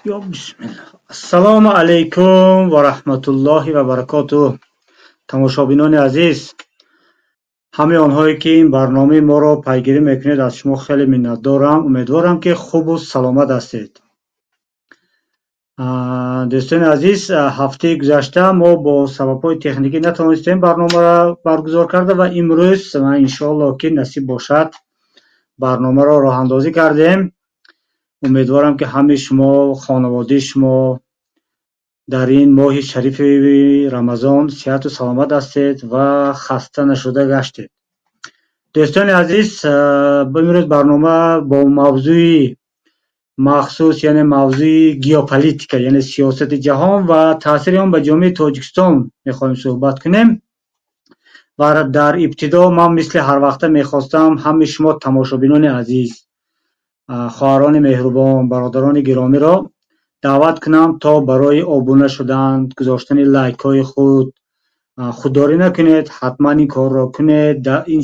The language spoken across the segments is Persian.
یا بسم الله. السلام علیکم و رحمت الله و برکاته. تماشابینان عزیز، همه آنهایی که این برنامه ما را پیگیری میکنید از شما خیلی منتدارم. امیدوارم که خوب و سلامت هستید. دوستان عزیز، هفته گذشته ما با سبب‌های تکنیکی نتوانستیم برنامه را برگزار کرده و امروز انشاءالله که نصیب باشد برنامه را راه اندازی کردیم. امیدوارم که همه شما، خانواده شما در این ماه شریف رمضان صحت و سلامت هستید و خسته نشده گشتید. دوستان عزیز، امروز برنامه با موضوع مخصوص یعنی موضوع گیوپولیتیک یعنی سیاست جهان و تاثیر آن به جامعه تاجیکستان میخوایم صحبت کنیم. و در ابتدا من مثل هر وقت میخواستم همه شما تماشابینان عزیز، خواهران مهربان، برادران گرامی را دعوت کنم تا برای آبونه شدن، گذاشتن لایک های خودداری نکنید. حتما این کار را کنید. در این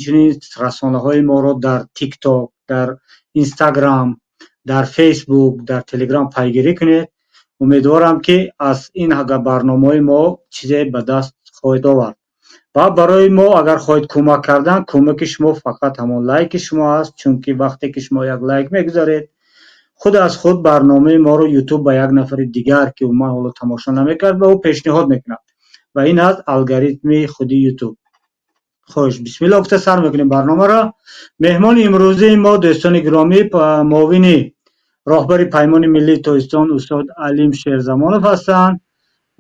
رسانه های ما را در تیک تاک، در اینستاگرام، در فیسبوک، در تلگرام پیگیری کنید. امیدوارم که از این برنامه ما چیزی به دست خواهید آورد و برای ما اگر خواهید کمک کردن، کمک شما فقط همون لایک شما است، چون که وقتی که شما یک لایک میگذارید خود از خود برنامه ما رو یوتیوب به یک نفر دیگر که ما حالا تماشا نمیکرد به او پیشنهاد میکنه و این از الگوریتم خودی یوتیوب. خوش، بسم الله گفته سر میکنیم برنامه را. مهمان امروزی ما دوستان گرامی، معاون راهبر پیمان ملی تاجیکستان استاد علیم شیرزمانov هستند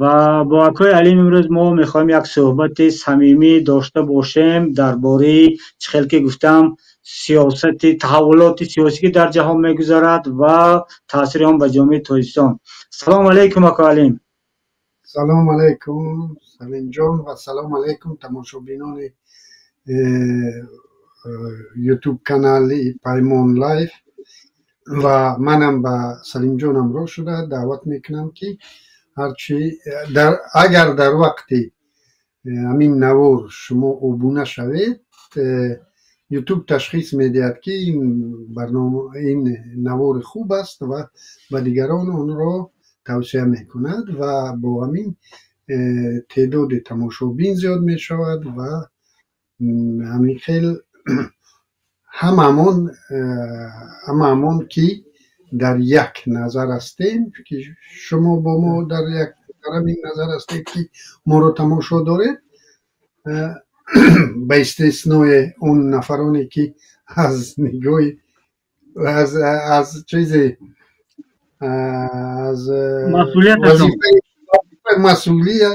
و با آقای علیم امروز ما میخوایم یک صحبت صمیمی داشته باشیم درباره چخیل که گفتم سیاست، تحولات سیاسی که در جهان میگذرد و تاثیر آن به جامعه تاجیکستان. سلام علیکم آقای علیم. سلام علیکم سلیم جان و سلام علیکم تماشابینان یوتیوب کانال پیمان لایف. و منم با سلیم جان همراه شده دعوت میکنم که هرچی اگر در وقتی همین نوار شما عبونه شوید، یوتیوب تشخیص میدهد که این برنامه، این نوار خوب است و به دیگران اون را توصیه میکند و با همین تعداد تماشابین زیاد میشود و همین خیلی هممون که در یک نظر هستیم که شما با ما در یک همین نظر هستید که ما رو تماشا دارید، به استثنای اون نفرانی که از نگاه از چیزی از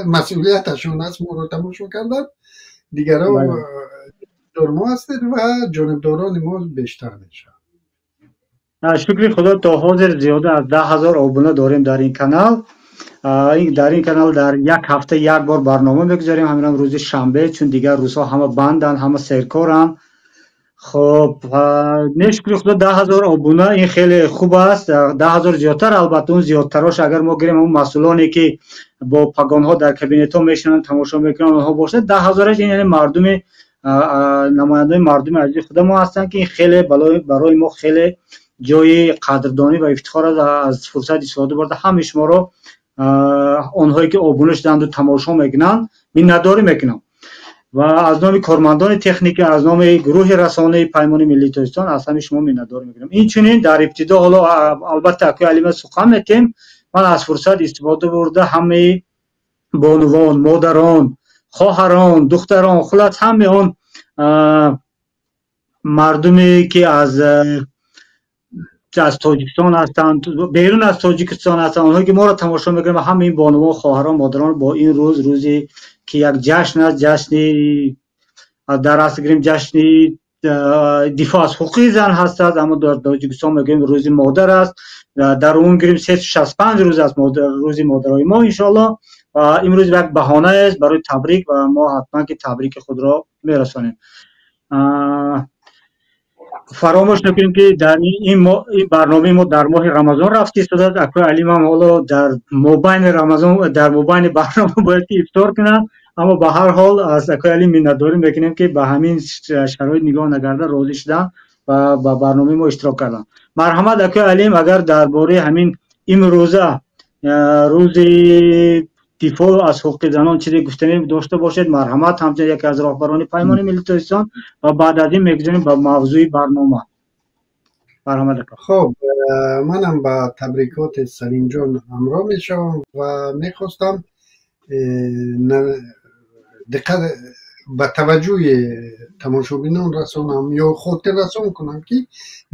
مسئولیتشون است ما رو تماشا کردن، دیگران در ما هستید و جانبداران ما بیشتر میشه. شکر خدا تا حاضر زیاده از 10,000 آبونه داریم در این کانال. در این کانال در یک هفته یک بار برنامه میگذاریم، همین روز شنبه، چون دیگر روزها همه بندن، همه سرکارن. خب نشکر خدا 10,000 آبونه این خیلی خوب است. 10,000 زیادتر، البته اون زیادتراش اگر ما گیریم اون مسئولانی که با پگان ها در کابینت ها میشنن تماشا میکنن اونها باشه، 10,000 یعنی مردم، نماینده مردم عزیز خدا ما هستن که این خیلی برای ما خیلی جای قدردانی و افتخار از فرصت استفاده برده. همه شما رو اونهایی که آبونه شدند و تماشا میکنن مینداری میکنم و از نام کارمندان تکنیک، از نام گروه رسانه پیمان ملی تاجیکستان از همه شما مینداری میکنم. این چنین در ابتدا حالا البته اکوی علیم سخن میتیم، من از فرصت استفاده برده همه بانوان، مادران، خواهران، دختران، خلاص همه اون مردمی که از تاجیکستان هستند، بیرون از تاجیکستان هستند، اونهایی که ما را تماشا میکنن، همه این بانوان، خواهران، مادران با این روزی که یک جشن است، جشنی در اصل گریم جشنی دفاع از حقوق زن هست، اما در تاجیکستان میگیم روز مادر است، در اون گریم 365 روز است روز مادرای ما انشالله. و امروز یک بهانه است برای تبریک و ما حتما که تبریک خود را میرسانیم. فراموش نکنیم که در این برنامه ما در ماه رمضان رفت ایستاده. اکوی علیم هم حالا در مابین رمضان، در مابین برنامه باید افطار کنن، اما به هر حال از اکوی علیم مینداری میکنیم که به همین شرایط نگاه نکرده راضی شدن و با برنامه ما اشتراک کردن. مرحمت اکوی علیم، اگر درباره همین امروزه روز دفاع از حقوق زنان چیزی گفتنی داشته باشید. مرحمت همچنین یکی از راهبران پیمان ملی تاجیکستان و بعد از این میگذاریم به موضوع برنامه. مرحمت. خب منم با تبریکات سلیم جان همراه میشم و میخواستم دقت به توجه تماشابینان رسانم یا خاطر رسان کنم که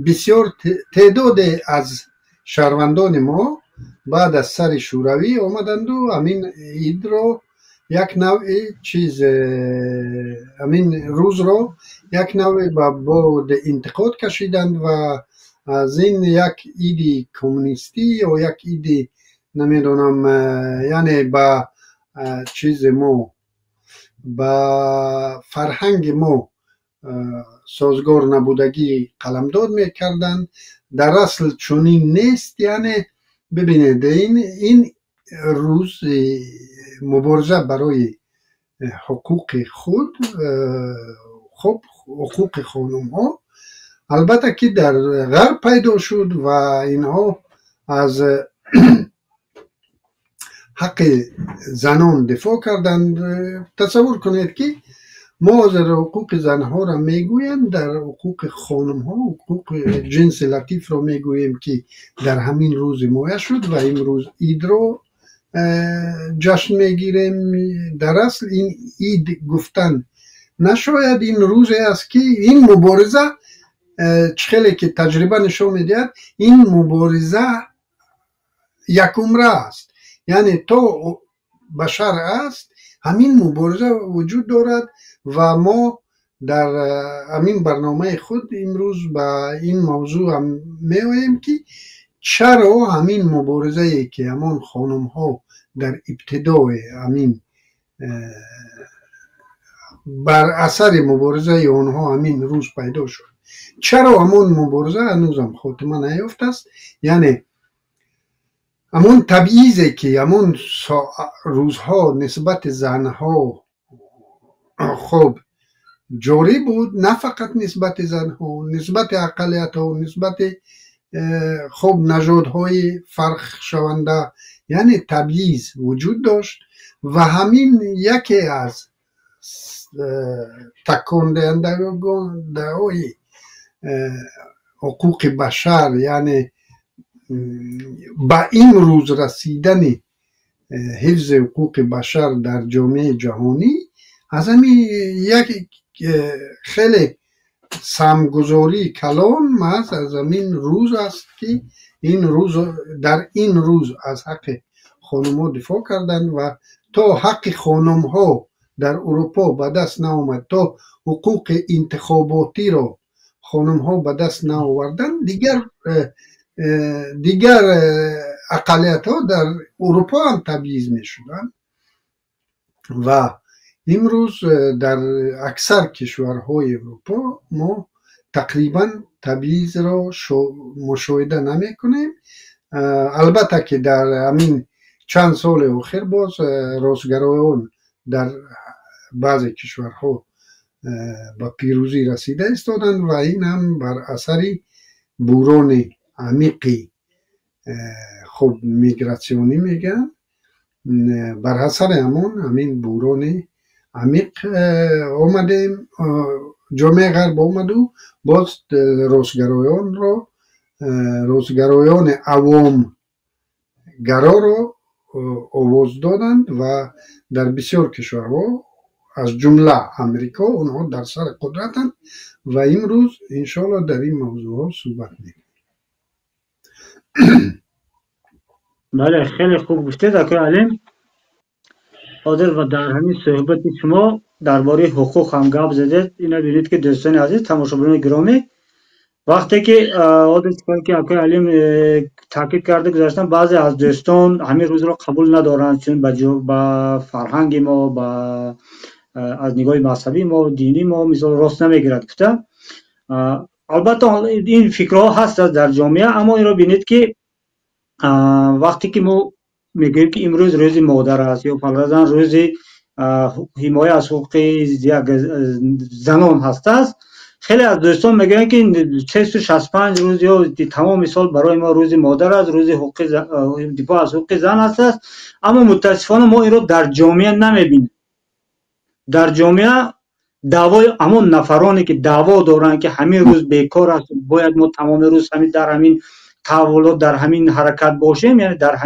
بسیار تعداد از شهروندان ما بعد از سر شوروی آمدند و همین عید رو یک نوع چیز همین روز رو یک نوع با بعد انتقاد کشیدند و از این یک عید کمونیستی یا یک عید نمیدونم یعنی با چیز ما با فرهنگ ما سازگار نبودگی قلمداد میکردند. در اصل چنین نیست. یعنی ببینید این روز مبارزه برای حقوق خود، خب حقوق خانم ها البته که در غرب پیدا شد و اینها از حق زنان دفاع کردند. تصور کنید که ما در حقوق زنها را میگویم، در حقوق خانم ها حقوق جنس لطیف را میگوییم که در همین روز مایه شد و امروز عید رو جشن میگیریم. در اصل این عید گفتن نشاید این روزی است که این مبارزه خیلی که تجربه نشون میدهد این مبارزه یک عمره است. یعنی تو بشر است همین مبارزه وجود دارد و ما در همین برنامه خود امروز با این موضوع هم میگوییم که چرا همین مبارزه ای که همون خانم ها در ابتدای همین بر اثر مبارزه اونها همین روز پیدا شد، چرا همون مبارزه هنوزم خاتمه نیافته است. یعنی همون تبعیضی که همون روزها نسبت زنها خب جاری بود، نه فقط نسبت زنها، نسبت اقلیت ها، نسبت خب نژادهای فرق شونده، یعنی تبعیض وجود داشت و همین یکی از تکان دهندگان حقوق بشر، یعنی با این روز رسیدن حفظ حقوق بشر در جامعه جهانی از همین یک خیلی سمگذاری کلان محض از همین روز است که این روز در این روز از حق خانم ها دفاع کردند و تا حق خانم ها در اروپا به دست نآمد، تا حقوق انتخاباتی را خانم ها به دست نآوردند، دیگر اقلیت ها در اروپا هم تبعیض می شدند و امروز در اکثر کشورهای اروپا ما تقریبا تبعیض را مشاهده نمی کنیم. البته که در همین چند سال اخیر باز راستگرایان در بعضی کشورها با پیروزی رسیده استادند و این هم بر اثر بوران عمیقی خب میگراسیونی میگن، بر اثر همین بوران عمیق آمدیم جامعه غرب آمد و باز راستگرایان عوام گرا را آواز دادند و در بسیار کشورها از جمله امریکا اونها در سر قدرتند و امروز انشاءالله در این موضوع ها صحبت میکنیم. بله خیلی خوب گفتید آقای علیم عادل و در همین صحبت شما درباره حقوق هم گپ زدید. اینا ببینید که دوستان عزیز تماشاگران گرامی وقتی که عادل که آقای علیم تاکید کرده گذاشتن بعضی از دوستان همین روز را قبول ندارند چون با فرهنگ ما با از نگاه مذهبی ما دینی ما مثال راست نمیگیرد گفته. البته این فکرها هست در جامعه، اما این را ببینید که وقتی که ما میگوییم که امروز روز مادر است یا فرضاً روز حمایت از حقوق زنان هست است، خیلی از دوستان میگن که 365 روز یا تمام سال برای ما روز مادر است، روز حقوق دفاع از حقوق زن است. اما متاسفانه ما این رو در جامعه نمیبینیم. در جامعه دعوای همون نفرانی که دعوا دارن که همین روز بیکار است، باید ما تمام روز همین در همین تحولات در همین حرکت باشیم، یعنی در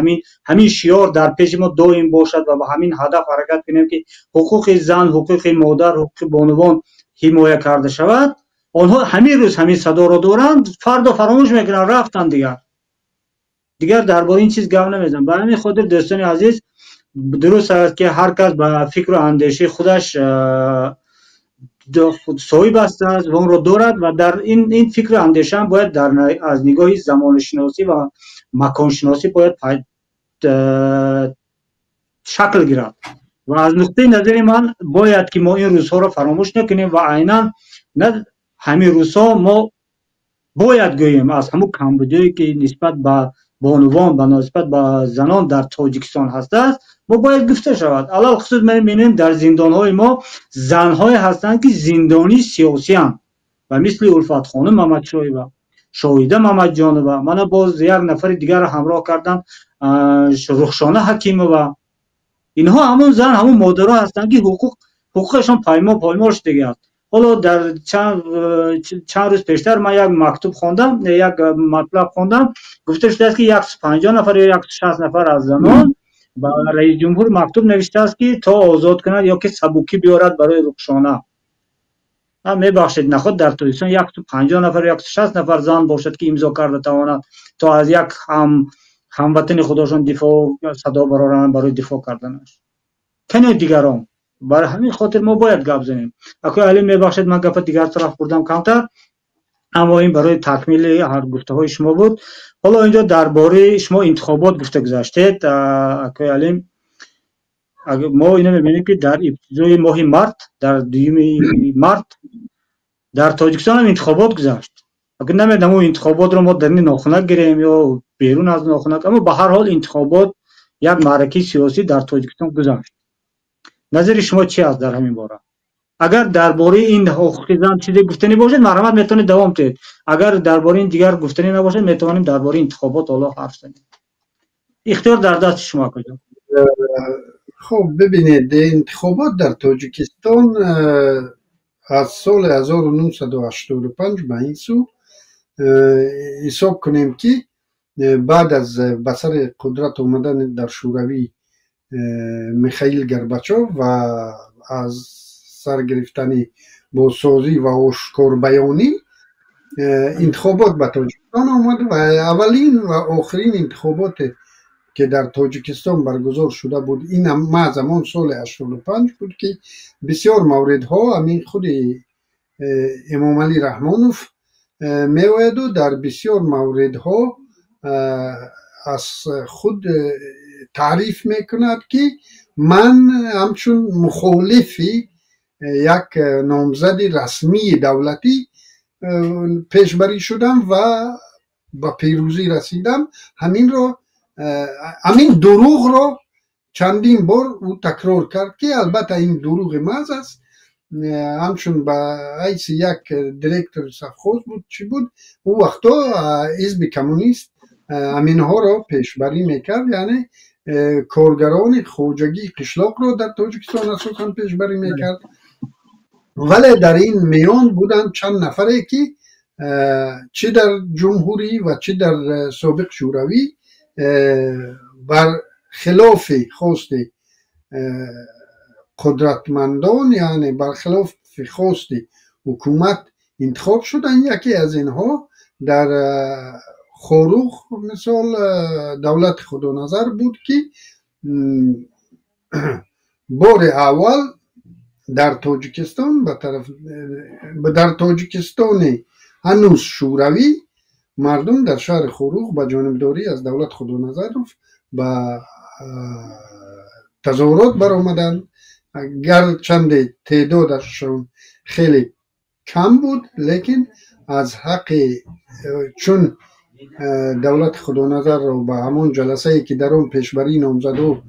همین شعار در پیش ما دائم باشد و با همین هدف حرکت کنیم که حقوق زن، حقوق مادر، حقوق بانوان حمایت کرده شود. آنها همین روز همین صدا را دارند، فردا فراموش میکنن، رفتن دیگر درباره این چیز گپ نمیزنن. برای همین خاطر دوستان عزیز، درست است که هر کس به فکر و اندیشه خودش صاحب است و اون رو دارد و در این فکر و اندیشه هم باید از نگاه زمان شناسی و مکان شناسی باید شکل گیرد و از نقطه نظر من باید که ما این روزها رو فراموش نکنیم و عیناً همین روزها ما باید گوییم از همون کمبودی که نسبت به بانوان و نسبت به زنان در تاجیکستان هست ما باید گفته شود. علال خصوص ما می‌بینیم در زندان‌های ما زن‌های هستند که زندانی سیاسی هستند و مثل الفت خانم محمدشاهی و شاهیده محمدجانова، من باز یک نفر دیگر را همراه کردن، رخشانه حکیمova، اینها همون زن همون مادرها هستند که حقوقشان پایمال شده است. حالا در چند روز پیشتر من یک مکتوب خواندم، یک مطلب خواندم، گفته شده است که 150 نفر یا 160 نفر از زنان با رئیس جمهور مکتوب نوشته است که تا آزاد کند یا که سبوکی بیارد برای رخشانه. میبخشید نخود در تاجیکستان 150 نفر یا 160 نفر زن باشد که امضا کرده تواند تا از یک هموطن خودشان دفاع صدا برارن برای دفاع کردنش. کنه دیگران. برای همین خاطر ما باید گپ زنیم. اگه علی میبخشید من گپ دیگر طرف بردم کمتر، اما این برای تکمیل هر گفته‌های شما بود. حالا اینجا درباره شما انتخابات گفته گذاشتید. اگه علی ما اینو میبینیم که در ابتدای ماه مارت، در دوم مارت در تاجیکستان هم انتخابات گذشت. اگه نمیدونم اون انتخابات رو ما در ناخنک گیریم یا بیرون از ناخنک، اما به هر حال انتخابات یک معرکه سیاسی در تاجیکستان گذشت. نظر شما چی است در همین باره؟ اگر درباره این حقوق زن چیزی گفتنی باشد مرحمت میتونید دوام دهید، اگر درباره این دیگر گفتنی نباشد میتونیم درباره انتخابات حالا حرف زنیم. اختیار در دست شما کجا. خب ببینید، انتخابات در تاجیکستان از سال 1985 به این سو حساب کنیم که بعد از بسر قدرت اومدن در شوروی میخائیل گورباچوف و از سر گرفتن بازسازی و آشکار بیانی انتخابات به تاجیکستان آمد و اولین و آخرین انتخابات که در تاجیکستان برگزار شده بود این هم زمان سال 85 بود که بسیار موردها همین خود امام علی رحمانوف میوید و در بسیار موردها از خود تعریف میکند که من همچون مخالفی یک نامزد رسمی دولتی پیشبری شدم و با پیروزی رسیدم. همین دروغ را چندین بار او تکرار کرد که البته این دروغ محض است. همچون به حیث یک دیرکتور سفخوز بود چی بود او وقتا حزب کمونیست همینها را پیشبری میکرد، یعنی کارگران خوجگی قشلاق را در تاجیکستان اساسا پیشبری میکرد. ولی در این میان بودن چند نفره که چه در جمهوری و چه در سابق شوروی بر خلاف خواست قدرتمندان، یعنی برخلاف خواست حکومت انتخاب شدن. یکی از اینها در خاروخ مثال دولت خدا نظر بود که بار اول در تاجیکستان در تاجیکستان هنوز شوروی مردم در شهر خاروخ با جانبداری از دولت خدا نظرov با تظاهرات برآمدند. گرچند تعدادشون خیلی کم بود، لیکن از حق چون دولت خدا نظر رو با همون جلسه ای که در اون پیشبری نامزدو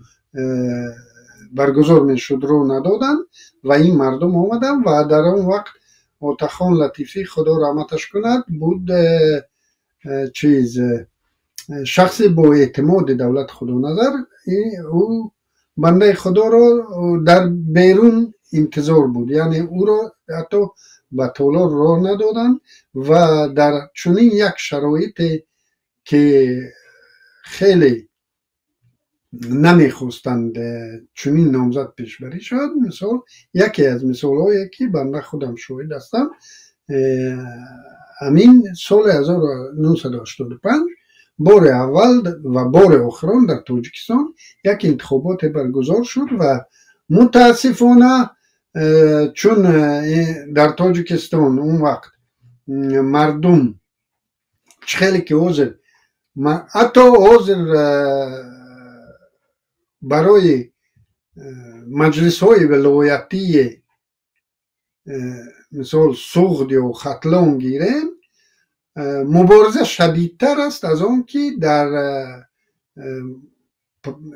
برگزار می شد رو ندادن و این مردم آمدن و در اون وقت آتاخان لطیفی خدا رحمتش کند بود شخص با اعتماد دولت خدا نظر. او بنده خدا را در بیرون انتظار بود، یعنی او را حتی به تالار راه ندادن و در چنین یک شرایط که خیلی نمیخواستند چنین نامزد پیش بری شد، مثال یکی از مثال هایی که بنده خودم شاهد هستم، همین سال 1985 بار اول و بار آخران در تاجیکستان یک انتخابات برگزار شد و متاسفانه چون در تاجیکستان اون وقت مردم خیلی که حاضر حتی حاضر برای مجلس های ولایتی مثال سوغد یا ختلان گیریم، مبارزه شدیدتر است از آن که در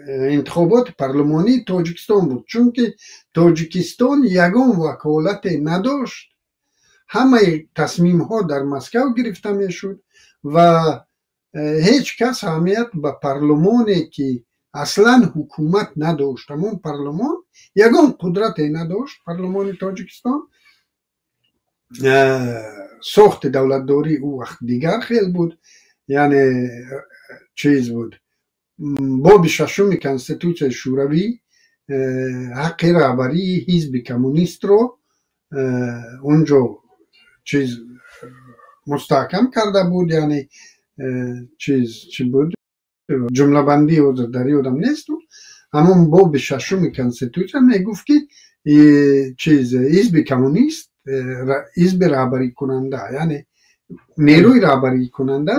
انتخابات پارلمانی تاجیکستان بود، چون که تاجیکستان یگان وکالت نداشت، همه تصمیم ها در مسکو گرفته می شد و هیچ کس اهمیت به پارلمانی که اصلا حکومت نداشت، همون پارلمان یگان قدرت نداشت، پارلمان تاجیکستان. ساخت دولتداری او وقت دیگر خیلی بود، یعنی بود باب ششم کنستیتوسیون شوروی حق رهبری حزب کمونیست رو اونجا مستحکم کرده بود، یعنی چی بود جمله بندی او در یادم نیست، همون باب ششم کنستیتوسیون میگفت که حزب کمونیست حزب رهبری کننده، یعنی نیروی رهبری کننده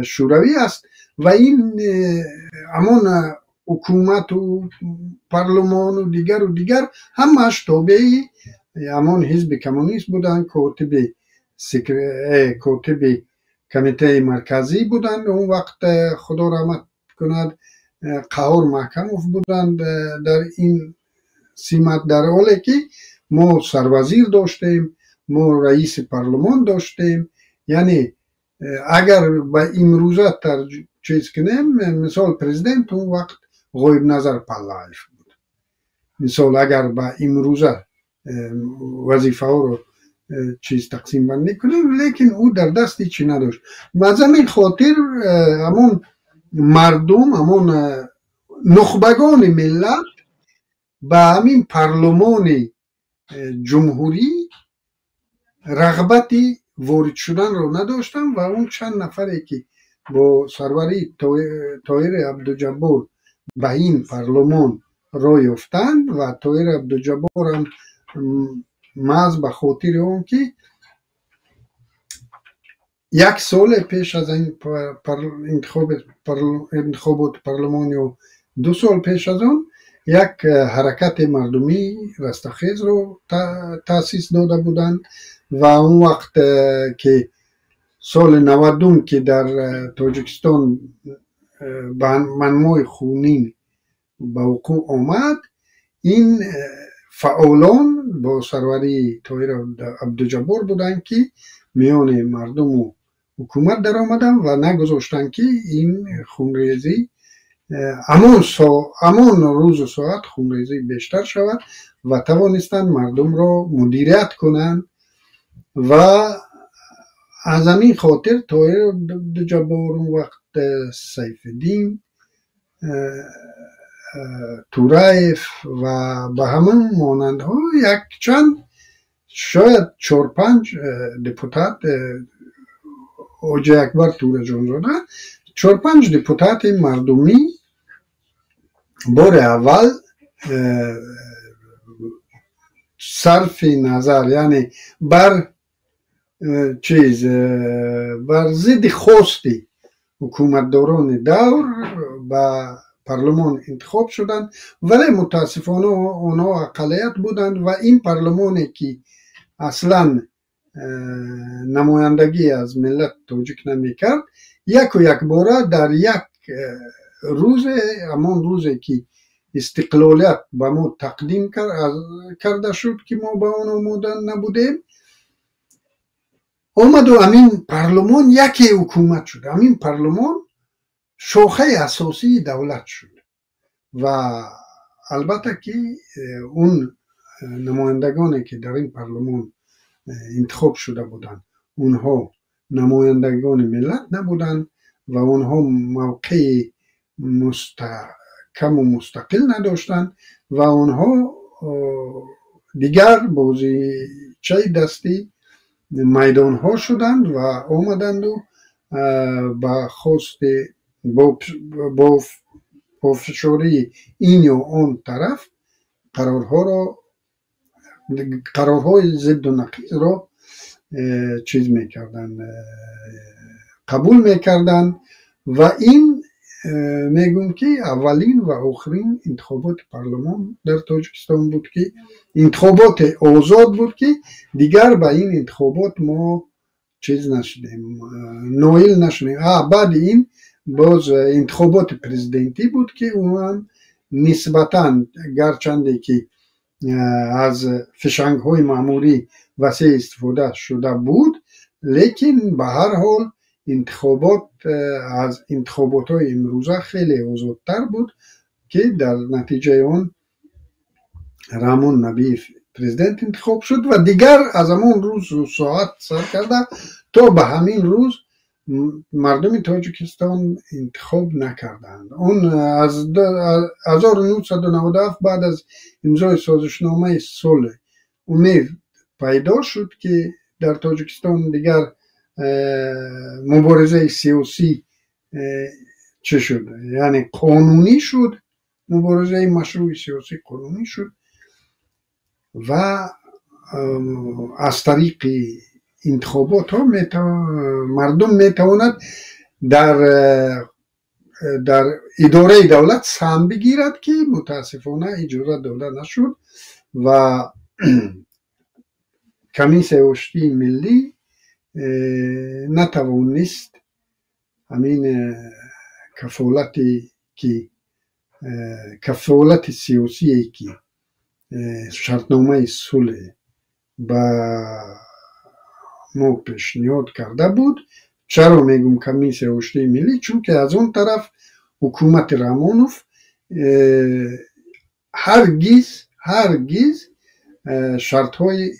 شوروی است و این همون حکومت و پارلمان و دیگر همش تابع همون حزب کمونیست بودن. کاتب کمیته مرکزی بودن اون وقت خدا رحمت کند قهار محکموف بودند در این سمت، در حالی که ما سروزیر داشتیم، ما رئیس پارلمان داشتیم. یعنی اگر به امروزه چیز کنیم، مثال پرزیدنت اون وقت غایب نظر پالایف بود، مثال اگر به امروزه وظیفه ها رو تقسیم بندی کنیم، لیکن او در دستی چی نداشت. از همین خاطر همون مردم، همون نخبگان ملت به همین پارلمان جمهوری رغبتی وارد شدن رو نداشتن و اون چند نفری که با سروری طاهر عبدالجبار به این پارلمان راه یافتند و طاهر عبدالجبار هم محض به خاطر اون که یک سال پیش از این انتخابات پارلمانی و 2 سال پیش از اون یک حرکت مردمی رستخیز رو تأسیس داده بودند و اون وقت که سال 92 که در تاجیکستان منمای خونین به وقوع آمد، این فعالان با سروری طاهر عبدالجبار بودند که میان مردم و حکومت در آمدن و نگذاشتن که این خونریزی همون روز و ساعت خونریزی بیشتر شود و توانستن مردم را مدیریت کنند و از همین خاطر طاهر عبدالجبار اون وقت سیف الدین تورایف و به همون مانندها یک چند شاید 4-5 دپوتات حاجی اکبر توره جانزاده 4-5 دپوتات مردمی بار اول صرف نظر یعنی بر ضد خواستی حکومتداران دور به پارلمان انتخاب شدند، ولی متاسفانه اونا اقلیت بودند و این پارلمانی که اصلا نمایندگی از ملت تاجیک نمیکرد، یک باره در یک روز، همان روزی که استقلالیت به ما تقدیم کرده شد که ما به اون آماده نبودیم، اومد و امین پارلمان یکی حکومت شد. امین پارلمان شاخه اساسی دولت شد و البته که اون نمایندگانی که در این پارلمان انتخاب شده بودند اونها نمایندگان ملت نبودند و اونها موقع مستحکم و مستقل نداشتند و اونها دیگر بازیچه دستی میدان ها شدند و آمدند و با خواست با فشاری این و آن طرف قرارهای ضد و نقیض را چیز میکردن، قبول میکردن و این میگم که اولین و آخرین انتخابات پارلمان در تاجیکستان بود که انتخابات آزاد بود که دیگر به این انتخابات ما چیز نشدیم، نایل نشدیم. بعد این باز انتخابات پرزیدنتی بود که اون نسبتاً گرچنده که از فشنگ های معمولی وسیع استفاده شده بود لیکن به هر حال انتخابات از انتخابات های امروزه خیلی آزادتر بود که در نتیجه اون رامون نبی پرزیدنت انتخاب شد و دیگر از همون روز و ساعت سر کرده تا به همین روز مردم تاجیکستان انتخاب نکردند. اون از 1997 بعد از امضای سازشنامه صلح امید پیدا شد که در تاجیکستان دیگر مبارزه سیاسی چه شد، یعنی قانونی شد، مبارزه مشروع سیاسی قانونی شد و از طریق انتخابات ها مردم میتواند در اداره دولت سهم بگیرد که متاسفانه اجازه داده نشد و کمیسیون آشتی ملی نتوانست همین کفالت سیاسی که شرطنامه صلح با ما پیشنهاد کرده بود. چرا میگم کمیسیون آشتی ملی؟ چون که از اون طرف حکومت رامانوف هرگز شرط های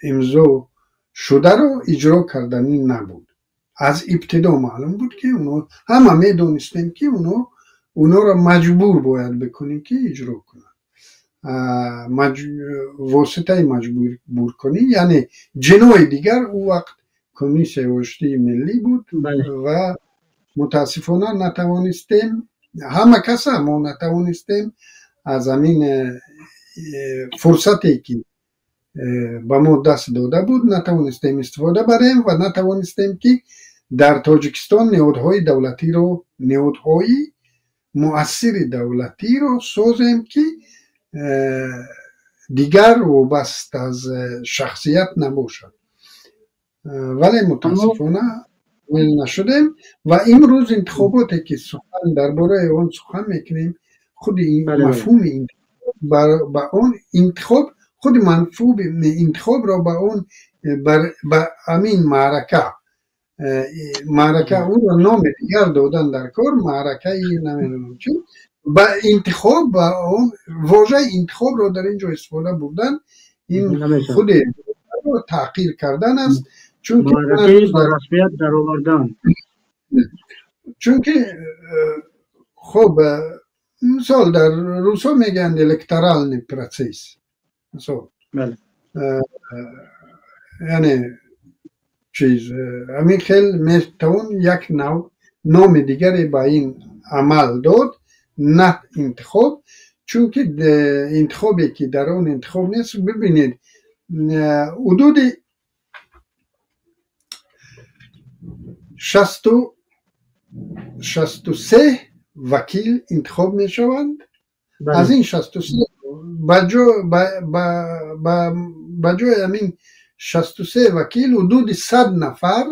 امضا شده رو اجرا کردنی نبود. از ابتدا معلوم بود که همه میدونستیم که اونا را مجبور باید بکنیم که اجرا کنن. واسطه مجبور کنی یعنی جنای دیگر او وقت کمیسیون آشتی ملی بود و متاسفانه نتوانستیم، همه کس ما نتوانستیم از همین فرصتی که با ما دست داده بود نتوانستیم استفاده بریم و نتوانستیم که در تاجیکستان نهادهای مؤثر دولتی رو سازیم که دیگر وابسته از شخصیت نباشد، ولی متاسفانه نشدیم و امروز انتخاباتی که سخن درباره آن سخن میکنیم خود مفهوم با اون انتخاب خود مفهوم انتخاب را با اون با همین معرکه اون را نام دیگر دادن در کار، معرکه نمیدونم چون با انتخاب با اون واژه انتخاب را در اینجا استفاده بردن، این خود رو تحقیر کردن است. چون که با رسمیت در آوردن، چون که خب مثال در روسا میگن الکترال پروسس، مثال یعنی چیز همین خیلی میتون یک نام دیگری با این عمل داد، نه انتخاب. چون که انتخابی که در اون انتخاب نیست، ببینید حدود 63 وکیل انتخاب می شوند. از این 63 با جای همین 63 وکیل حدود 100 نفر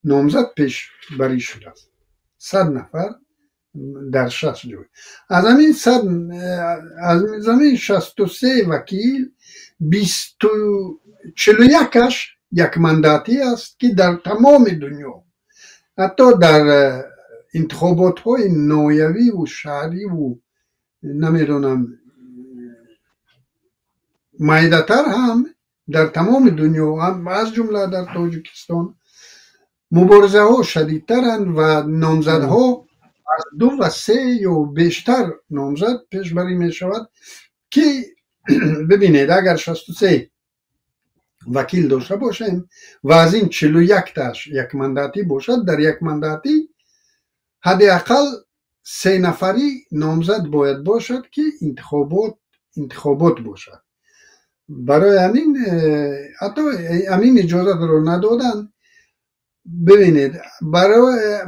نامزد پیش بری شده است. 100 نفر در 60 جای. از همین 63 وکیل 41ش یک منداتی است که در تمام دنیا حتی در انتخابات های نایوی و شهری و نمیدونم مایدتر هم در تمام دنیا هم از جمله در تاجیکستان مبارزه ها شدیدترند و نامزدها از 2 و 3 یا بیشتر نامزد پیشبری می شود که ببینید اگر 63 وکیل داشته باشیم و از این 41 تاش یک منداتی باشد، در یک منداتی حداقل 3 نفری نامزد باید باشد که انتخابات باشد. برای همین حتی همین اجازت رو ندادن. ببینید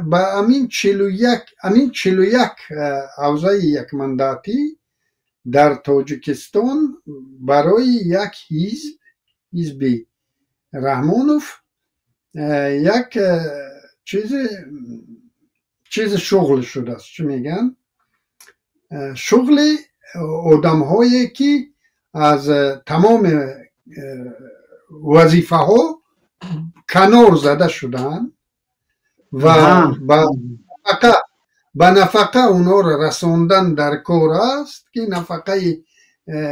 با همین 41 حوزه یک منداتی در تاجیکستان برای یک حزب رحمانوف یک چیز شغل شده است. چی میگن؟ شغل آدم هایی که از تمام وظیفه ها کنار زده شدن و با نفقه اونا را رساندن در کار است که نفقه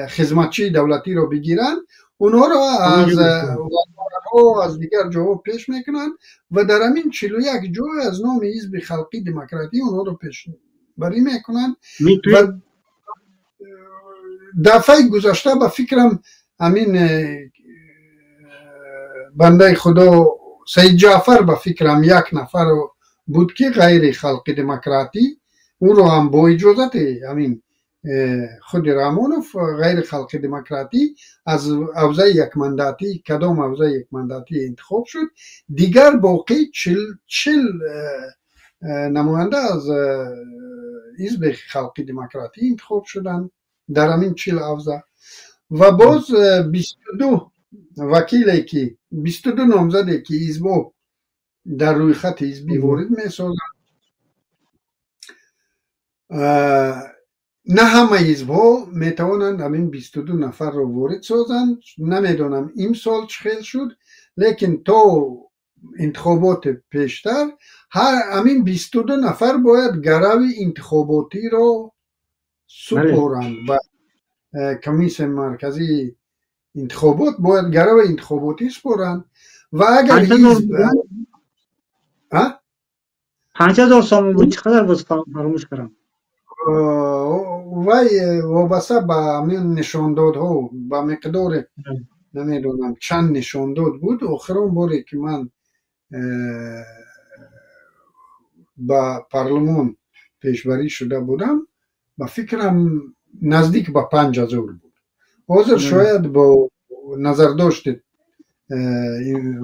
خدمتچی دولتی را بگیرن، اونا را از دیگر جاها پیش میکنن و در همین 41 جای از نام حزب خلقی دموکراتی اونا را پیش بری میکنن. و دفعه گذشته به فکرم همین بنده خدا سید جعفر به فکرم یک نفر بود که غیر خلقی دموکراتی، اون رو هم با اجازت همین خود رحمانوف غیر خلقی دموکراتی از حوزه یک منداتی کدام حوزه یک منداتی انتخاب شد. دیگر باقی 40 نماینده از حزب خلقی دموکراتی انتخاب شدن در همین 40 حوزه و باز 22 وکیلی که 22 نامزدی که حزب در روی خط حزبی وارد میسازن. نه همه حزب ها میتوانند همین 22 نفر رو وارد سازند. نمیدونم این سال چه خیلی شد، لیکن تا انتخابات پیشتر همین 22 نفر باید گرو انتخاباتی رو سپارند و کمیسیون مرکزی انتخابات باید گرو انتخاباتی سپارند و اگر حزب 5000 سوم بود. چقدر باز فراموش کردم. وای وابسته به همین نشاندادها به مقدار نمیدونم چند نشانداد بود. آخرین باری که من با پارلمان پیشبری شده بودم با فکرم نزدیک به 5000 بود. حاضر شاید با نظر داشت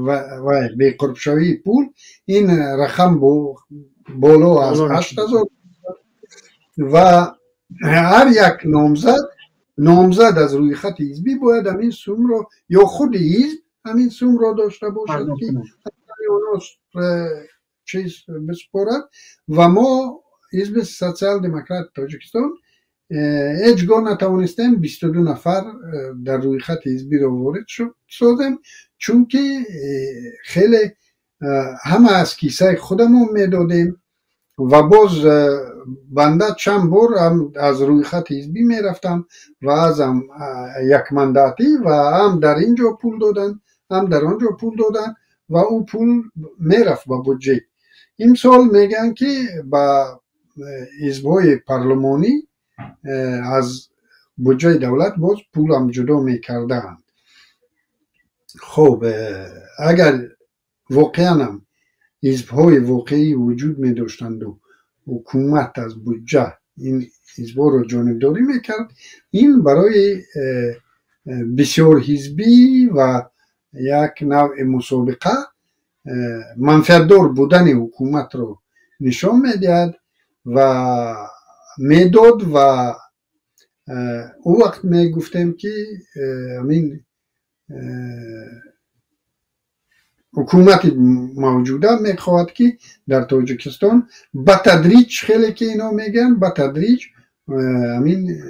و به قرب شوی پول این رقم بالا از 8000 و هر یک نامزد از روی خط حزبی باید همین سوم رو یا خود حزب همین سوم رو داشته باشد که چیز بسپارد و ما حزب سوسیال دموکرات تاجیکستان هیچگاه نتوانستیم 22 نفر در روی خط حزبی رو وارد سازیم، چون که خیلی همه از کیسه خودمون میدادیم و باز بنده چند بار هم از روی خط حزبی میرفتم و از هم یک منداتی و هم در اینجا پول دادن هم در آنجا پول دادن و اون پول میرفت با بودجه. این سال میگن که با حزب‌های پارلمانی از بودجه دولت باز پول هم جدا میکردن. خب اگر واقعا هم حزب‌های واقعی وجود می‌داشتند و حکومت از بودجه این حزب‌ها رو جانبداری میکرد، این برای بسیار حزبی و یک نوع مسابقه منفعت‌دار بودن حکومت رو نشان میدهد و میداد و او وقت میگفتیم که همین حکومت موجوده میخواهد که در تاجیکستان به تدریج، خیلی که اینا میگن به تدریج همین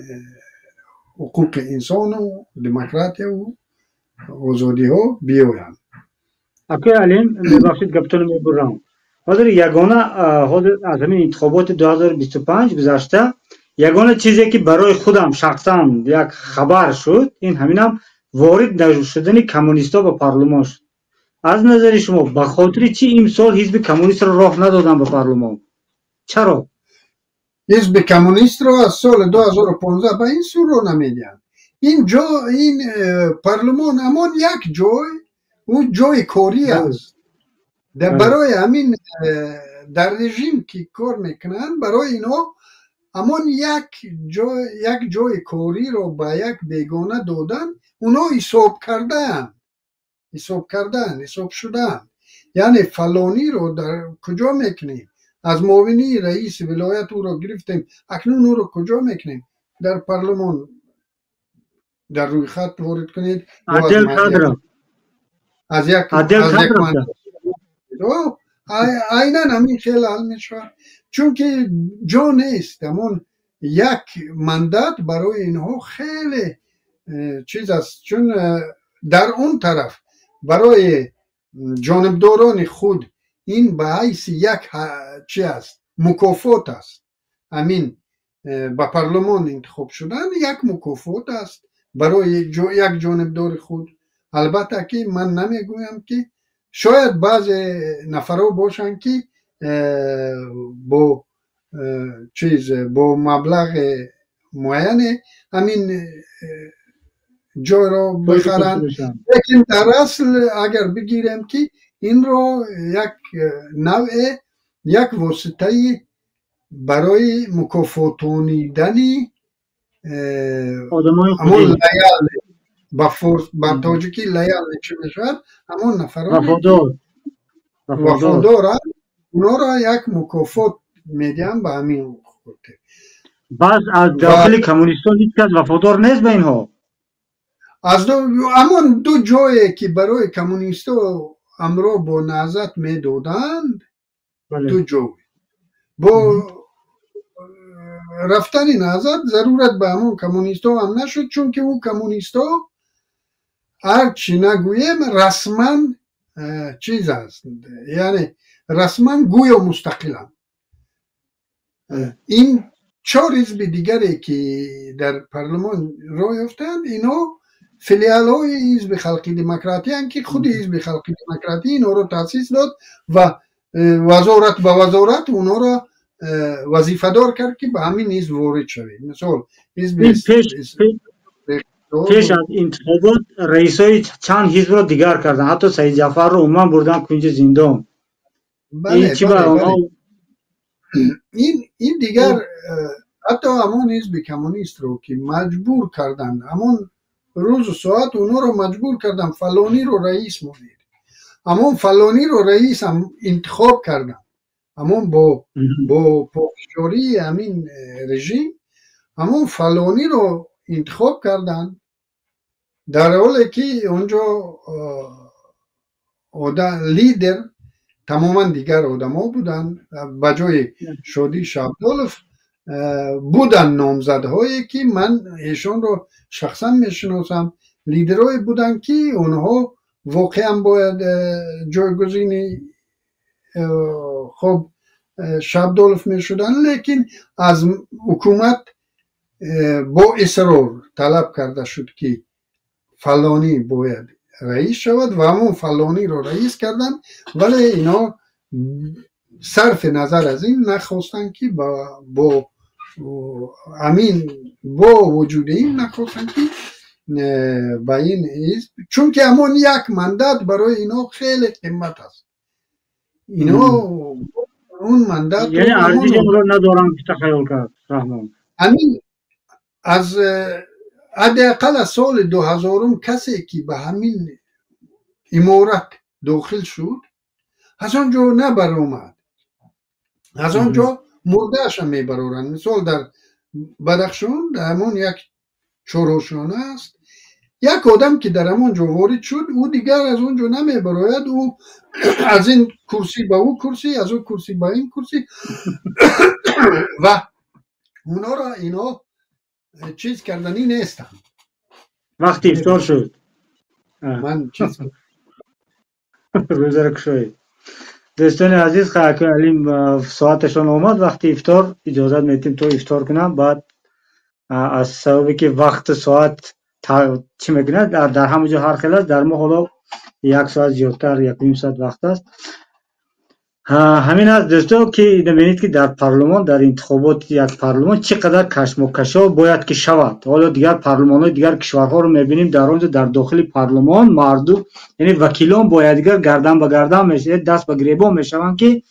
حقوق انسان و دموکراسی و آزادی ها بیاین. اکی علیم میبخشید گفتن میبرم. حاضر یگانه حاضر از همین انتخابات 2025 گذشته یگانه چیزی که برای خودم شخصا یک خبر شد این همینم وارد نشدن کمونیستا به پارلمان شد. از نظر شما به خاطر چی امسال حزب کمونیست را راه ندادن به پارلمان؟ چرا؟ حزب کمونیست رو از سال 2015 به این سو رو نمیدن. این پارلمان همان یک جای اون جای کاری است برای همین در رژیم که کار میکنن برای اینا همان یک جای کاری رو به یک بیگانه دادن اونا حساب شدن یعنی فلانی رو در کجا میکنیم از معاونی رئیس ولایت او رو گرفتیم اکنون او رو کجا میکنیم در پارلمان در روی خط وارد کنید عدل خضر از یک عینا همین خیلی حل میشه چون که جا نیست همون یک مندت برای اینها خیلی چیز است چون در اون طرف برای جانبداران خود این به حیث یک چی است مکافات است همین به پارلمان انتخاب شدن یک مکافات است برای یک جانبدار خود البته که من نمیگویم که شاید بعض نفرها باشن که با با مبلغ معین همین جای را بخرن لیکن در اصل اگر بگیریم که این را یک نوع یک واسطه برای مکافاتانیدنی همون لیال با تاجیکی لیال چه میشود همون نفران وفادار اونا را یک مکافات میدیم به همین خورده باز از داخل کمونیستان هیچ کس وفادار نیست به اینها از همون دو جایی که برای کمونیستا امرا با نهضت میدادند دو جای با رفتن نهضت ضرورت به همون کمونیستا هم نشد چون که اون کمونیستا هرچی نگویم رسما چیز است یعنی رسما گویا مستقلن این 4 حزب دیگری که در پارلمان راه یافتند اینا فیلیال های حزب خلقی دموکراتی هستند که خود حزب خلقی دموکراتی اینا رو تاسیس داد و وزارت به وزارت اونا رو وظیفه دار کرد که به همین حزب وارد شوید مثلا حزب پیش از انتخابات رئیسای چند حزب رو دیگر کردن حتی سید جعفر رو عموما بردن کنج زندان بله این دیگر حتی همون حزب کمونیست رو که مجبور کردن همون روز و ساعت اونا رو مجبور کردن فلانی رو رئیس مونید همون فلانی رو رئیس هم انتخاب کردن همون با پافشاری همین رژیم همون فلانی رو انتخاب کردن در حالی که اونجا لیدر تماما دیگر آدم ها بودن بجای شادی شابدالف بودن نامزدهایی که من ایشان رو شخصا میشناسم لیدرهایی بودن که اونها واقعا باید جایگزین خب شابدالف میشدن لیکن از حکومت با اصرار طلب کرده شد که فلانی باید رئیس شود و همون فلانی رو رئیس کردن ولی اینا صرف نظر از این نخواستن که با وجود این نخواستن که با این حزب چون که همون یک مندت برای اینا خیلی قیمت است اینا اون مندت یعنی ارزش رو ندارم که تخیل کرد رحمان همین از حداقل از سال 2000 کسی که به همین امارت داخل شد از آنجا نبر اومد از آنجا مردهش هم میبرورن مثال در بدخشان در همون یک چهارشانه است یک آدم که در همونجا وارد شد او دیگر از اونجا نمیبراید او از این کرسی به او کرسی از اون کرسی به این کرسی و اونا را اینا چیز کردنی نیستن وقتی افتار شد من چیز روزه را کشوید. دوستان عزیز که علیم ساعتشان آمد، وقتی افطار اجازت میتیم تو افطار کنم. بعد از سببی که وقت ساعت چی میکنه در همونجا هر خیلی است، در ما حالا یک ساعت زیادتر، یک نیم ساعت وقت است. همین است دوستو که می‌بینید که در پارلمان، در انتخابات یک پارلمان چقدر کشمکشا باید که شود. حالا دیگر پارلمان‌های دیگر کشورها رو می‌بینیم، در اونجا در داخل پارلمان مردم، یعنی وکیلان باید دیگر گردن به گردن میشه، دست به گریبان میشوند که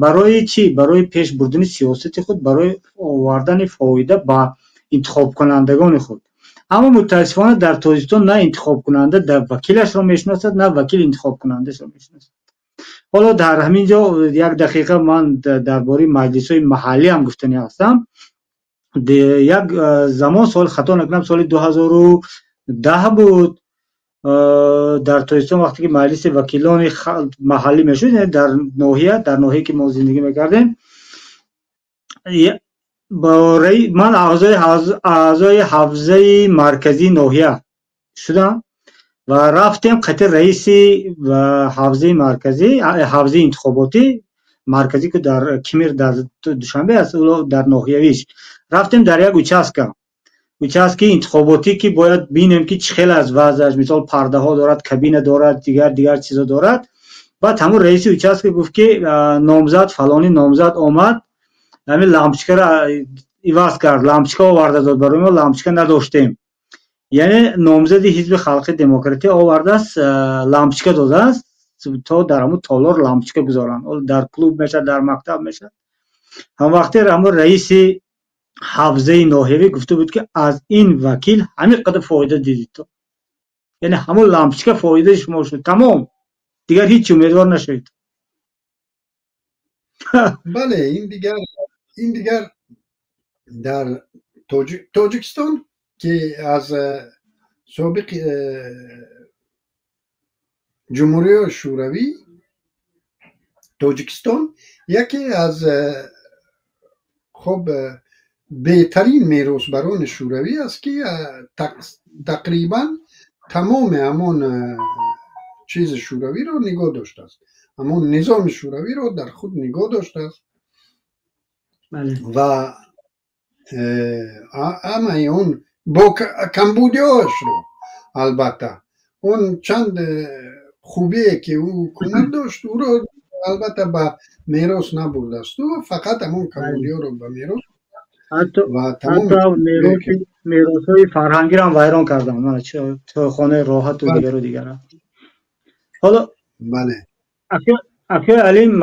برای چی؟ برای پیش بردن سیاست خود، برای آوردن فایده به انتخاب کنندگان خود. اما متاسفانه در تاجیکستان نه انتخاب کننده در وکیلش را میشناسد، نه وکیل انتخاب کنندش را میشناسد. حالا در همینجا یک دقیقه من درباره مجلس‌های محلی هم گفتنی هستم. یک زمان، سال خطا نکنم سال 2010 بود، در تاجیکستان وقتی که مجلس وکیلان محلی میشد، یعنی در ناحیه که ما زندگی میکردیم، من اعضای حوزه مرکزی ناحیه شدم و رفتیم خاطر رئیس و حوزه مرکزی، حوزه انتخاباتی مرکزی که در کمیر در دوشنبه است، در ناحیویش رفتیم. در یک اوچاسکی انتخاباتی که باید بینیم که چه خیلی از وضعش، مثال پرده ها دارد، کابینه دارد، دیگر چیزا دارد. بعد همون رئیس اوچاسکی گفت که نامزد فلانی نامزد آمد، همین لامپچکا را ایواز کرد، لامپچکا آورده داد برای ما، لامپچکا نداشتیم. یعنی نامزد حزب خلق دموکراتی آورده است، لامپچکا داده است تا در همون تالار لامپچکا گذارن، در کلوب میشه، در مکتب میشه. هم وقتی همون رئیس حوزه ناحیوی گفته بود که از این وکیل همین قدر فایده دیدید تو، یعنی همون لامپچکا فایده شما شد، تمام، دیگر هیچ امیدوار نشید. بله، این دیگر در تاجیکستان که از سابق جمهوری شوروی، تاجیکستان یکی از خب بهترین میراثبران شوروی است که تقریبا تمام همون چیز شوروی رو نگاه داشته است، همون نظام شوروی رو در خود نگاه داشته است. و اما اون با کمبودیاش رو، البته اون چند خوبیه که او حکومت داشت او رو البته به میراث نبرده است، و فقط همون کمبودیا رو به میراث و تمام میراث‌های فرهنگی رو هم ویران کردن، تو خانه راحت و دیگر. حالا بله اخی علیم،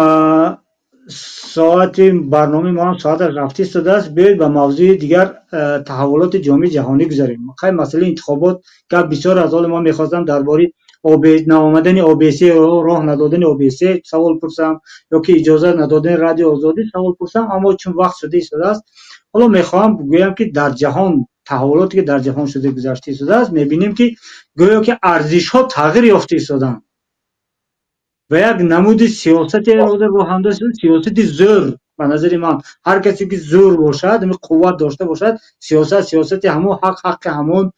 ساعت برنامه ما هم ساعت رفتی استاده است. بیایید به موضوع دیگر، تحولات جامعه جهانی گذاریم. خیلی مسئله انتخابات که بسیار از حال ما میخواستم درباره نآمدن OBC، راه ندادن OBC سوال پرسم، یا که اجازه ندادن رادیو آزادی سوال پرسم، اما چون وقت شده ایستاده است، حالا میخوام بگویم که در جهان تحولاتی که در جهان شده گذشته ایستاده است، میبینیم که گویا که ارزش ها تغییر یافته ایستادن و یک نمود سیاست رو انداز سیاست زور. به نظر من هر کسی که زور باشد، قوت داشته باشد، سیاست همون حق همون.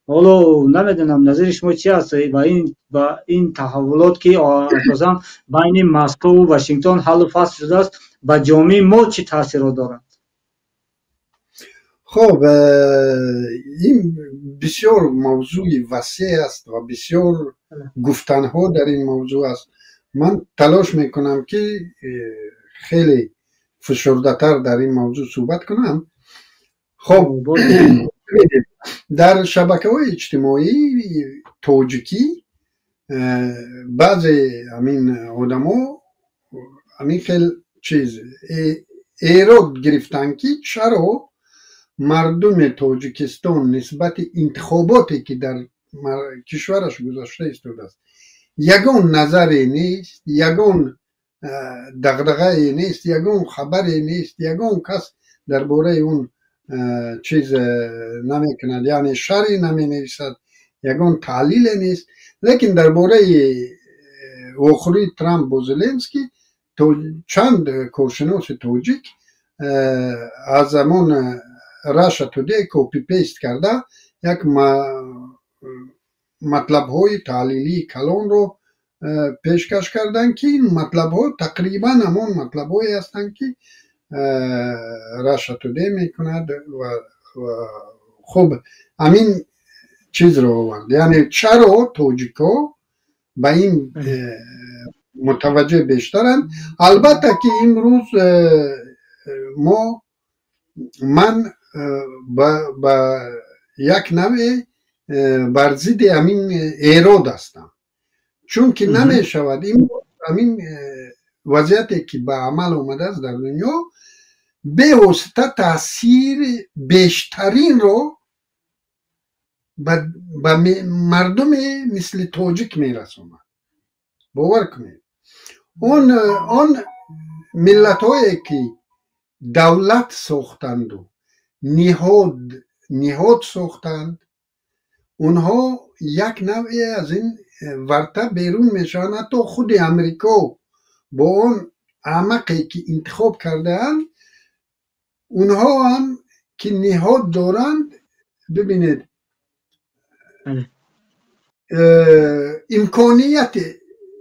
حالا نمیدونم نظر شما چی است و این تحولات که اساسا بین مسکو و واشنگتن حل و فصل شده است، به جامعه ما چی تاثیر دارد؟ خب این بسیار موضوع وسیع است و بسیار گفتنها در این موضوع است. من تلاش میکنم که خیلی فشرده‌تر در این موضوع صحبت کنم. خب در شبکه‌های اجتماعی تاجیکی بعضی همین آدما همین خیلی چیز ایراد گرفتن که چرا مردم تاجیکستان نسبت انتخاباتی که در کشورش گذاشته ایستاده است یگان نظری نیست، یگان دغدغه‌ای نیست، یگان خبری نیست، یگان کس درباره اون چیز نمیکند، یعنی شرعی نمی نویسد، یگان تحلیل نیست. لیکن درباره آخری ترامپ و زلنسکی چند کارشناس تاجیک از همون راشا تودی کپی پیست کرده یک مطلب های تحلیلی کلان رو پیشکش کردن که این مطلب ها تقریبا همون مطلب هایی هستند که رشا توده میکند و خب همین چیز رو آورد. یعنی چرا توجیکا به این متوجه بیشترن. البته که امروز من با یک نوع بر ضد همین ایراد هستم، چون که نمی شود همین وضعیتی که به عمل اومده است در دنیا به واسطه تاثیر بیشترین رو به مردم مثل تاجیک میرسونه. باور کنید اون ملت هایی که دولت ساختند و نهاد ساختند، اونها یک نوعی از این ورطه بیرون میشن. حتی خود امریکا با اون احمقی که انتخاب کردن، اونها هم که نهاد دارند، ببینید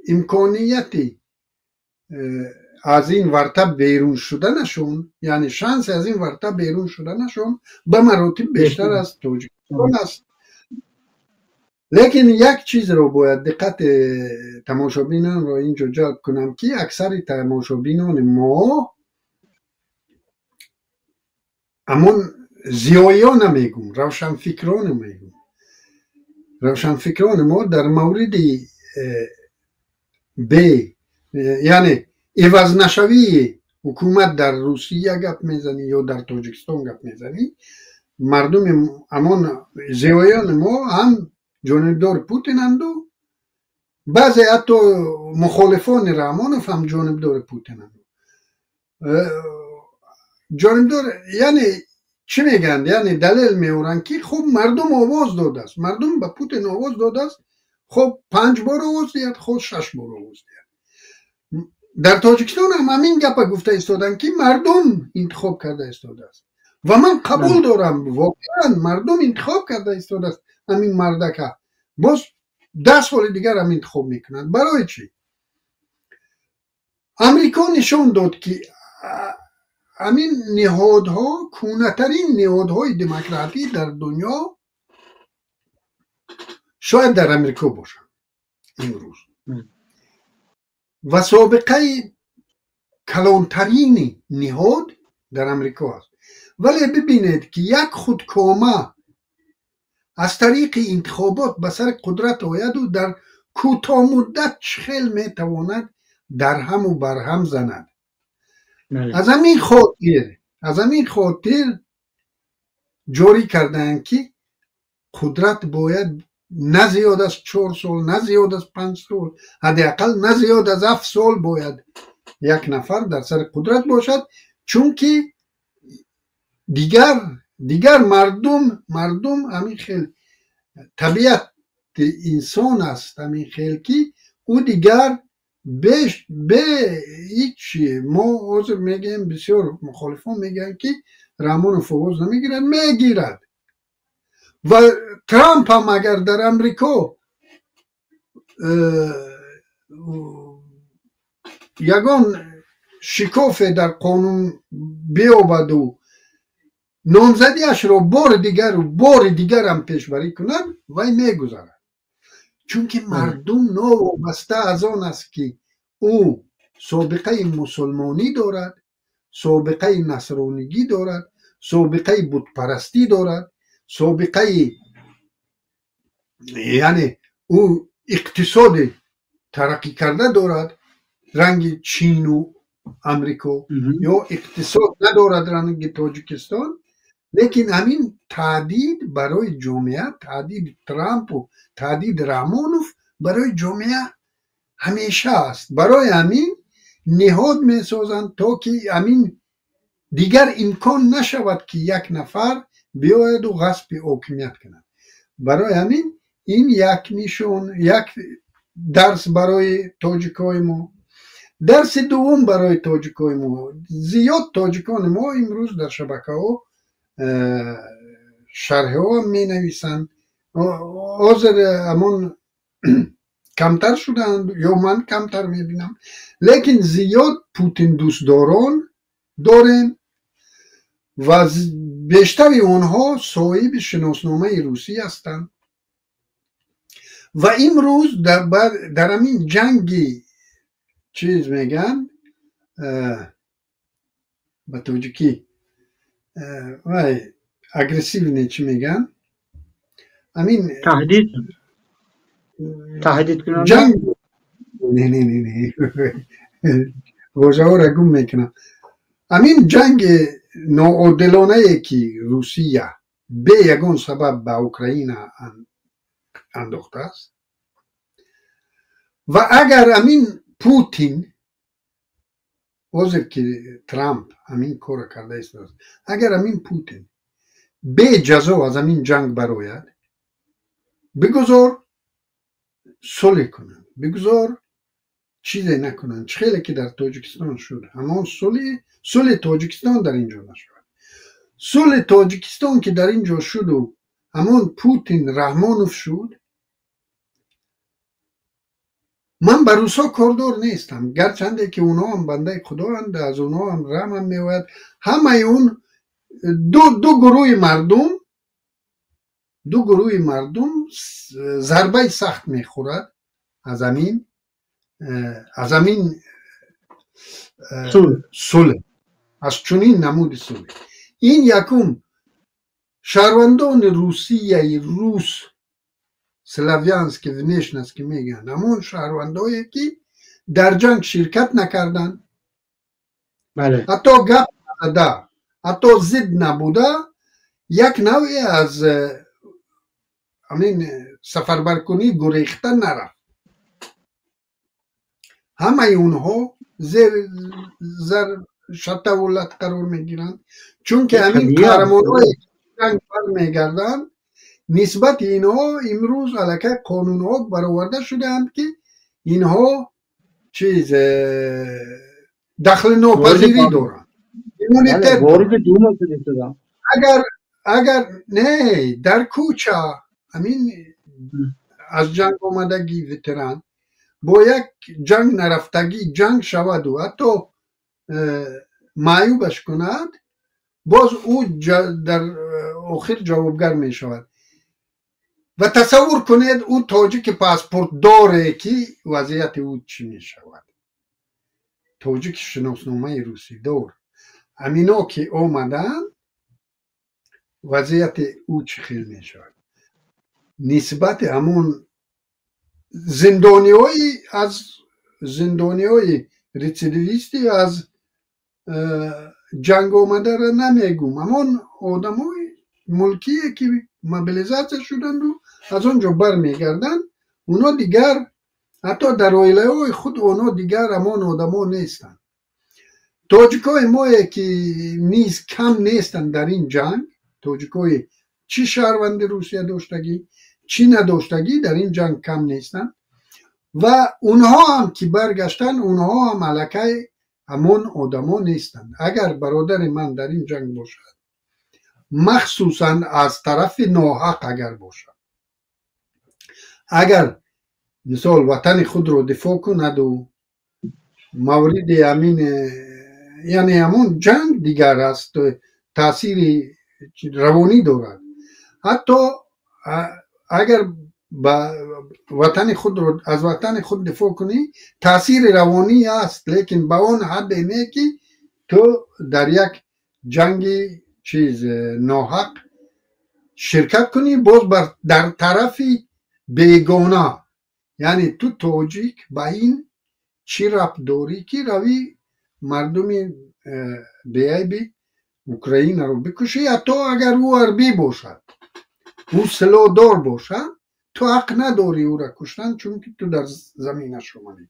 امکانیت از این ورطه بیرون شدنشون، یعنی شانس از این ورطه بیرون شدنشون به مراتب بیشتر از تاجیکستان است. لیکن یک چیز رو باید دقت تماشابینان رو اینجا جلب کنم که اکثر تماشابینان ما همون زیایان نمیگم، روشنفکران میگم. روشنفکران ما در مورد یعنی عوض نشوی حکومت در روسیه گپ میزنی یا در تاجیکستان گپ میزنی، مردم همون زیایان ما هم جانبدار پوتینند و بعضی حتی مخالفان رحمانوف هم جانبدار پوتینند. جانبدار یعنی چی میگن؟ یعنی دلیل میورن که خب مردم آواز داده است، مردم به پوتین آواز داده است، خب 5 بار آواز دید، خود 6 بار آواز دید. در تاجیکستان هم همین گپ گفته ایستادن که مردم انتخاب کرده ایستاده است و من قبول دارم، واقعا مردم انتخاب کرده ایستاده است. همین مردکه باز 10 سال دیگر هم انتخاب میکنند. برای چی؟ امریکا نشون داد که همین نهادها کونه‌ترین نهادهای دموکراتی در دنیا شاید در امریکا باشن امروز و سابقه کلانترین نهاد در امریکا است. ولی ببینید که یک خودکامه از طریق انتخابات به سر قدرت آید و در کوتاه مدت چخیل میتواند در هم و بر هم زند. از همین خاطر جاری کردن که قدرت باید نه زیاد از 4 سال، نه زیاد از 5 سال، حداقل نه زیاد از 7 سال باید یک نفر در سر قدرت باشد، چون که دیگر مردم همین خیلی طبیعت انسان است، همین خیلی که او دیگر به هیچ ما عذر میگیم، بسیار مخالفان میگن که رحمانوف آواز نمیگیرد، میگیرد. و ترامپ هم اگر در امریکا یگان شکاف در قانون بیابد و نامزدیش رو بار دیگر هم پیشبری کنند، وی میگذارد. چون که مردم نوابسته از آن است که او سابقه مسلمانی دارد، سابقه نصرانیگی دارد، سابقه بتپرستی دارد، سابقه یعنی او اقتصاد ترقی کرده دارد رنگ چین و امریکا، یا اقتصاد ندارد رنگ تاجیکستان. لیکن همین تعدید برای جامعه، تعدید ترامپ و تعدید رحمانوف برای جامعه همیشه است. برای همین نهاد می سازند تا که همین دیگر امکان نشود که یک نفر بیاید و غصب حاکمیت کند. برای همین این یک درس برای تاجیکای ما. درس دوم برای تاجیکای ما، زیاد تاجیکان ما امروز در شبکه ها شرح ها می نویسند. حاضر همون کمتر شدند یا من کمتر میبینم، لیکن زیاد پوتین دوست دارن و بیشتر اونها صاحب شناسنامه روسی هستند و امروز در همین جنگی چیز میگن به توجیکی اگریسیو نه چی میگن همین تهدید کنند جنگ نه واژه ها را گم میکنم. همین جنگ ناعادلانه ای که روسیه به یگان سبب به اوکراین انداخته است و اگر همین پوتین که ترامپ همین کار کرده است، اگر همین پوتین به جزا از همین جنگ براید بگذار صلح کنن، بگذار چیزی نکنن. خیلی که در تاجیکستان شد، اما صلح تاجیکستان در اینجا نشد. صلح تاجیکستان که در اینجا شد و همون پوتین رحمانوف شد، من بر روسا کاردار نیستم، گرچنده که اونا هم بنده خدا هند، از اونا هم رحم هم میوید. همه اون دو گروه مردم ضربه سخت میخورد از همین صلح، از چنین نمود صلح. این یکم شهروندان روس سلاویانسک ونیشنسک میگن، همون شهروندایی که در جنگ شرکت نکردن، بله. حتی گپ نزده، حتی ضد نبوده، یک نوعی از همین سفربرکنی گریختن نرفت. همه اونها زیر شتولت قرار میگیرن، چون که همین قهرمانای جنگ برمیگردن. نسبت اینها امروز علیه قانونها برآورده شدند که اینها چیز دخل ناپذیری دارن. اگر نه در کوچه همین از جنگ آمدگی وتران با یک جنگ نرفتگی جنگ شود و حتی معیوبش کند، باز او در آخر جوابگر می شود. و تصور کنید او تاجیک پاسپورت داره که وضعیت او چی می شود. تاجیک شناسنامه روسی دار، امینا که آمدن وضعیت او چی خیلی می شود. نسبت همون زندانی های ریسیدیویستی از جنگ آمده را نمیگم، همون آدم های ملکیه که موبیلیزاسیون شدند و از اونجا برمیگردن، اونا دیگر حتی در عائله های خود اونا دیگر همان آدم ها نیستن. تاجیکای ما که نیز کم نیستن در این جنگ، تاجیکای چی شهروند روسیه داشتگی چی نداشتگی در این جنگ کم نیستن و اونها هم که برگشتن اونها هم علیه همون آدم ها نیستن. اگر برادر من در این جنگ باشد، مخصوصا از طرف ناحق اگر باشد، اگر مثال وطن خود رو دفاع کند و مورد امین یعنی همون جنگ دیگر است، تاثیر روانی دارد. حتی اگر وطن خود رو از وطن خود دفاع کنی تاثیر روانی است، لیکن با اون حد اینه که تو در یک جنگ چیز ناحق شرکت کنی، باز در طرف بیگانه. یعنی تو تاجیک با این چی ربط داری که روی مردم بیایبی اوکراین رو بکشی؟ حتی اگر او عربی باشد، او سلاح دار باشد، تو حق نداری او را کشتن، چون که تو در زمینش اومدی.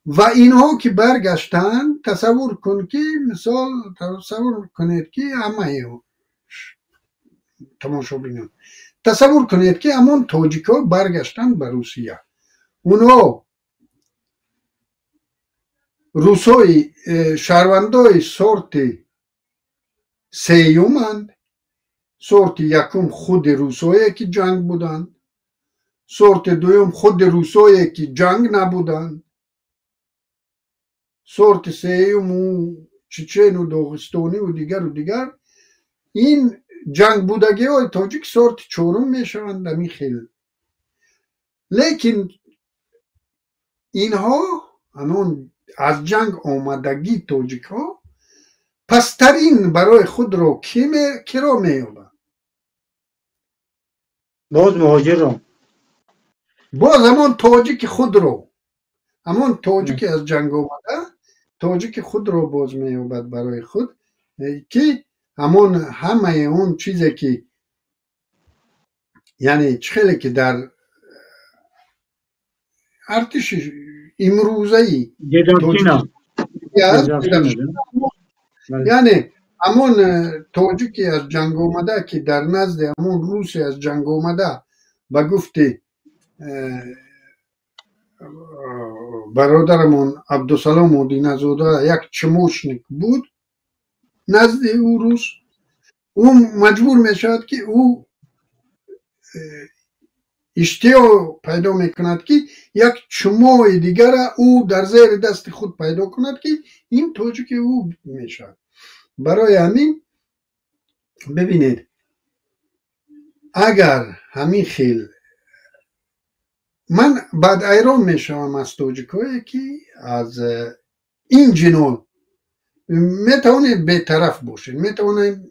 و اینها که برگشتن، تصور کن که مثال تصور کنید که همه تماشا بینن، تصور کنید که همون تاجیکا برگشتن به روسیه. اونها روسای شهروندای سورت سیومند، سورت یکم خود روسایی که جنگ بودند، سورت دوم خود روسایی که جنگ نبودن، سورت سوم و چچن و داغستانی و دیگر این جنگ بودگی های تاجیک سورت چهارم میشوند در خیل. لیکن اینها همون از جنگ آمدگی تاجیک ها پسترین برای خود رو کرا میابند؟ باز مهاجر رو، باز همون تاجیک خود رو، همون تاجیک از جنگ آمده تاجیک خود رو باز میابد برای خود، که همون همه اون چیزی که یعنی خیلی که در ارتش امروزی یعنی همون تاجیکی از جنگ آمده که در نزد همون روسی از جنگ آمده به گفت برادرمون عبدالسلام مدینه زاده یک چموشنیک بود نزد او روس، او مجبور میشد که او اشتیاق پیدا میکند که یک چموع دیگر او در زیر دست خود پیدا کند که این تاجیک او میشد. برای همین ببینید اگر همین خیل من بعد ایران میشوم از تاجیکایی که از این جنون میتونه بی‌طرف باشه، میتونه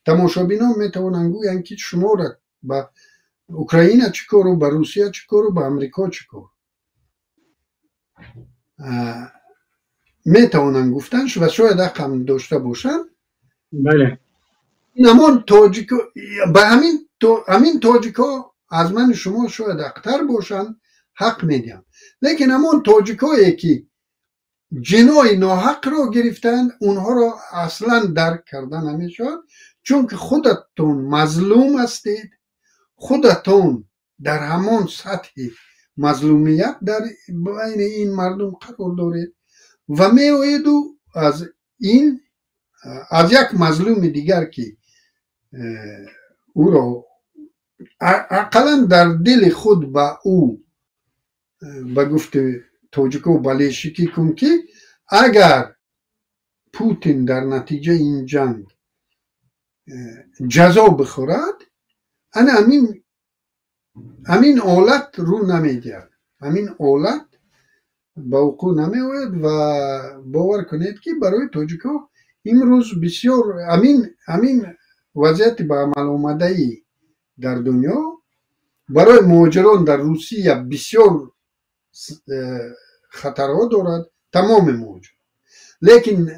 تماشابینا میتونن گوین که شما را با اوکراین چیکار و با روسیه چیکار و با امریکا چیکار میتونن گفتن و شاید هم داشته باشن. بله این همون تاجیکا به همین تاجیکا از من شما شاید اکتر باشن حق میدیم، لیکن همون تاجیکایی که جنای ناحق را گرفتن اونها را اصلا درک کردن نمیشد، چون که خودتون مظلوم هستید، خودتون در همون سطح مظلومیت در بین این مردم قرار دارید و میوید از این از یک مظلوم دیگر که او را اقلا در دل خود با او به گفت تاجیکو بلیشکی کن که اگر پوتین در نتیجه این جنگ جزا بخورد انا همین حالت رو نمیدید، همین حالت با وقوع نمیوید و باور کنید که برای تاجیکا امروز بسیار همین وضعیت به عمل آمده ای در دنیا برای مهاجران در روسیه بسیار خطرها دارد، تمام مهاجران، لیکن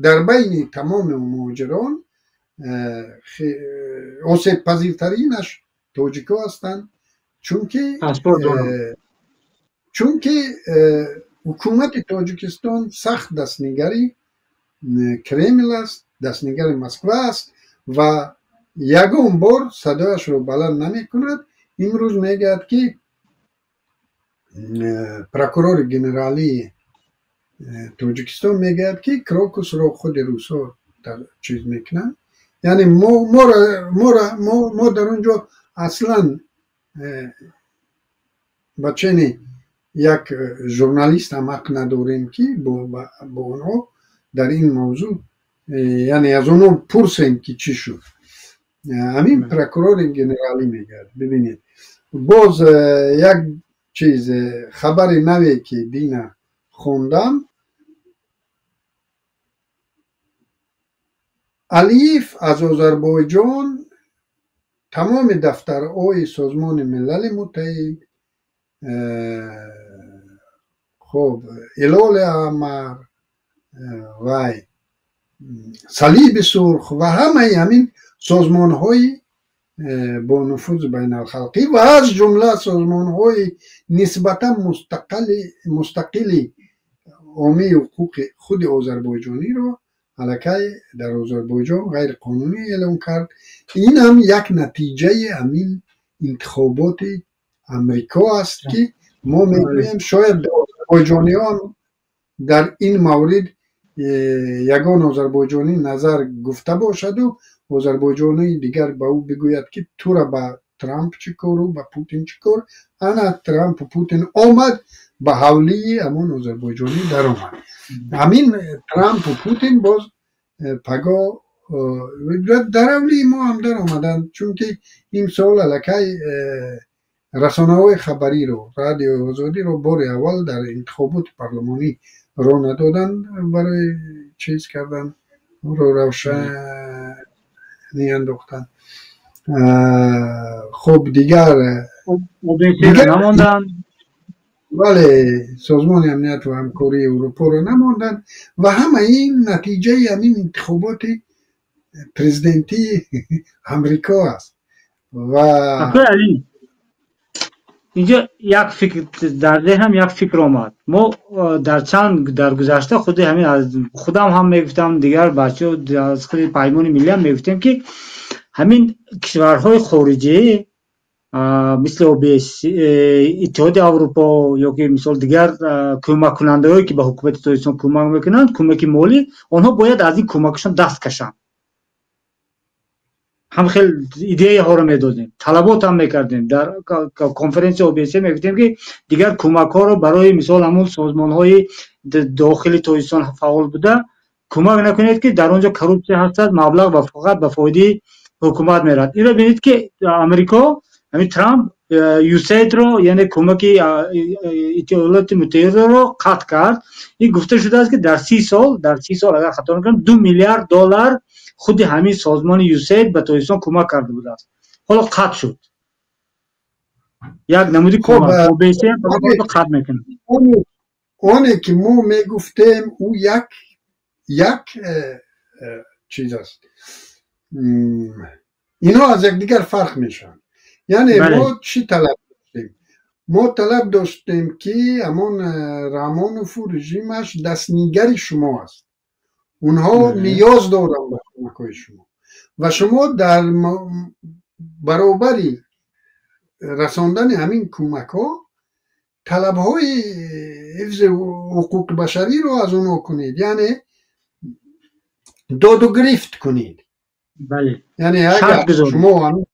در بین تمام مهاجران آسیب پذیرترینش تاجیکا هستند، چون که حکومت تاجیکستان سخت دستنگری کرمل است، دستنگر مسکو است و یگان بار صدایش رو بلند نمی کند. امروز میگه که پروکورور گنرالی تاجیکستان میگه که کراکوس رو خود روسا چیز میکنن، یعنی ما در اونجا اصلا بچه یک ژورنالیست هم حق نداریم که با اونها در این موضوع یعنی از اونو پرسیم که چی شد. همین پروکورور گنرالی میگه. ببینید باز یک چیز خبر نوی که دینا خوندم، علیف از آذربایجان تمام دفترهای سازمان ملل متحد، خب هلال احمر و صلیب سرخ و همین سازمان های با نفوذ بین الخلقی و از جمله سازمان های نسبتا مستقل حامی حقوق خود آذربایجانی رو علاقه در آذربایجان غیر قانونی اعلام کرد. این هم یک نتیجه همین انتخابات امریکا است که ما میگوییم شاید آذربایجانی هم در این مورد یگان آذربایجانی نظر گفته باشد و آذربایجانی دیگر به او بگوید که تو را به ترامپ چیکار و با پوتین چیکار. انا ترامپ و پوتین آمد با حولی همون آذربایجانی در آمد. همین ترامپ و پوتین باز پگاه در حولی ما هم در آمدن، چون که این سال علاقه رسانه های خبری رو، رادیو آزادی رو بار اول در انتخابات پارلمانی رو ندادن، برای چیز کردن رو روشنی انداختن. خب دیگر نماندن، ولی سازمان امنیت و همکاری اروپا رو نماندن و همه این نتیجه همین انتخابات پرزیدنتی امریکا است. و علی اینجا یک فکر در ذهنم یک فکر آمد. ما در گذشته خود همین از خودم هم میگفتم، دیگر بچه از خود پیمان ملی هم میگفتیم که همین کشورهای خارجی مثل اتحاد اروپا یا که مثال دیگر کمک کننده هایی که به حکومت تاجیکستان کمک میکنند، کمک مالی، آنها باید از این کمکشان دست کشند. هم خیلی ایده ها رو میدادیم، طلبات هم میکردیم، در کنفرانس OBSE میگفتیم که دیگر کمک ها رو برای مثال همون سازمان های داخلی تاجیکستان فعال بوده کمک نکنید که در اونجا کروپسیون هست، مبلغ و فقط به فایده حکومت میرد. این رو ببینید که امریکا همین ترامپ USAID رو یعنی کمک ایالات متحده رو قطع کرد. این گفته شده است که در 30 سال اگر خطا نکنم 2 میلیارد دلار خود همین سازمان USAID به تاجیکستان کمک کرده بود است، حالا قطع شد. یک نمودی کمک OBSE هم قطع میکنه. اونه که ما میگفتیم او یک چیز است. اینا از یک دیگر فرق میشن. یعنی ما چی طلب داشتیم؟ ما طلب داشتیم که همون رحمانوف رژیمش دستنیگر شما است، اونها نیاز دارن به کمک‌های شما و شما در برابری رساندن همین کمک ها طلب های حفظ حقوق بشری رو از اونها کنید، یعنی داد و گرفت کنید. بله. یعنی اگر شما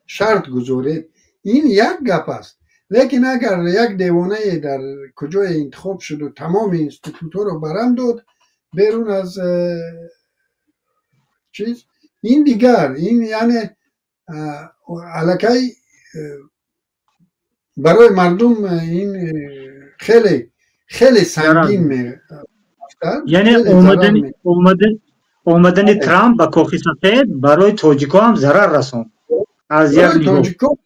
شرط گذارید، این یک گپ است. لیکن اگر یک دیوانه در کجای انتخاب شد و تمام اینستیتوت رو برم داد بیرون از چیز، این دیگر، این یعنی علاقه برای مردم این خیلی سنگین می یعنی اومدن ترامپ با کاخ سفید برای تاجیکا هم ضرر رسوند. از یک تاجیکا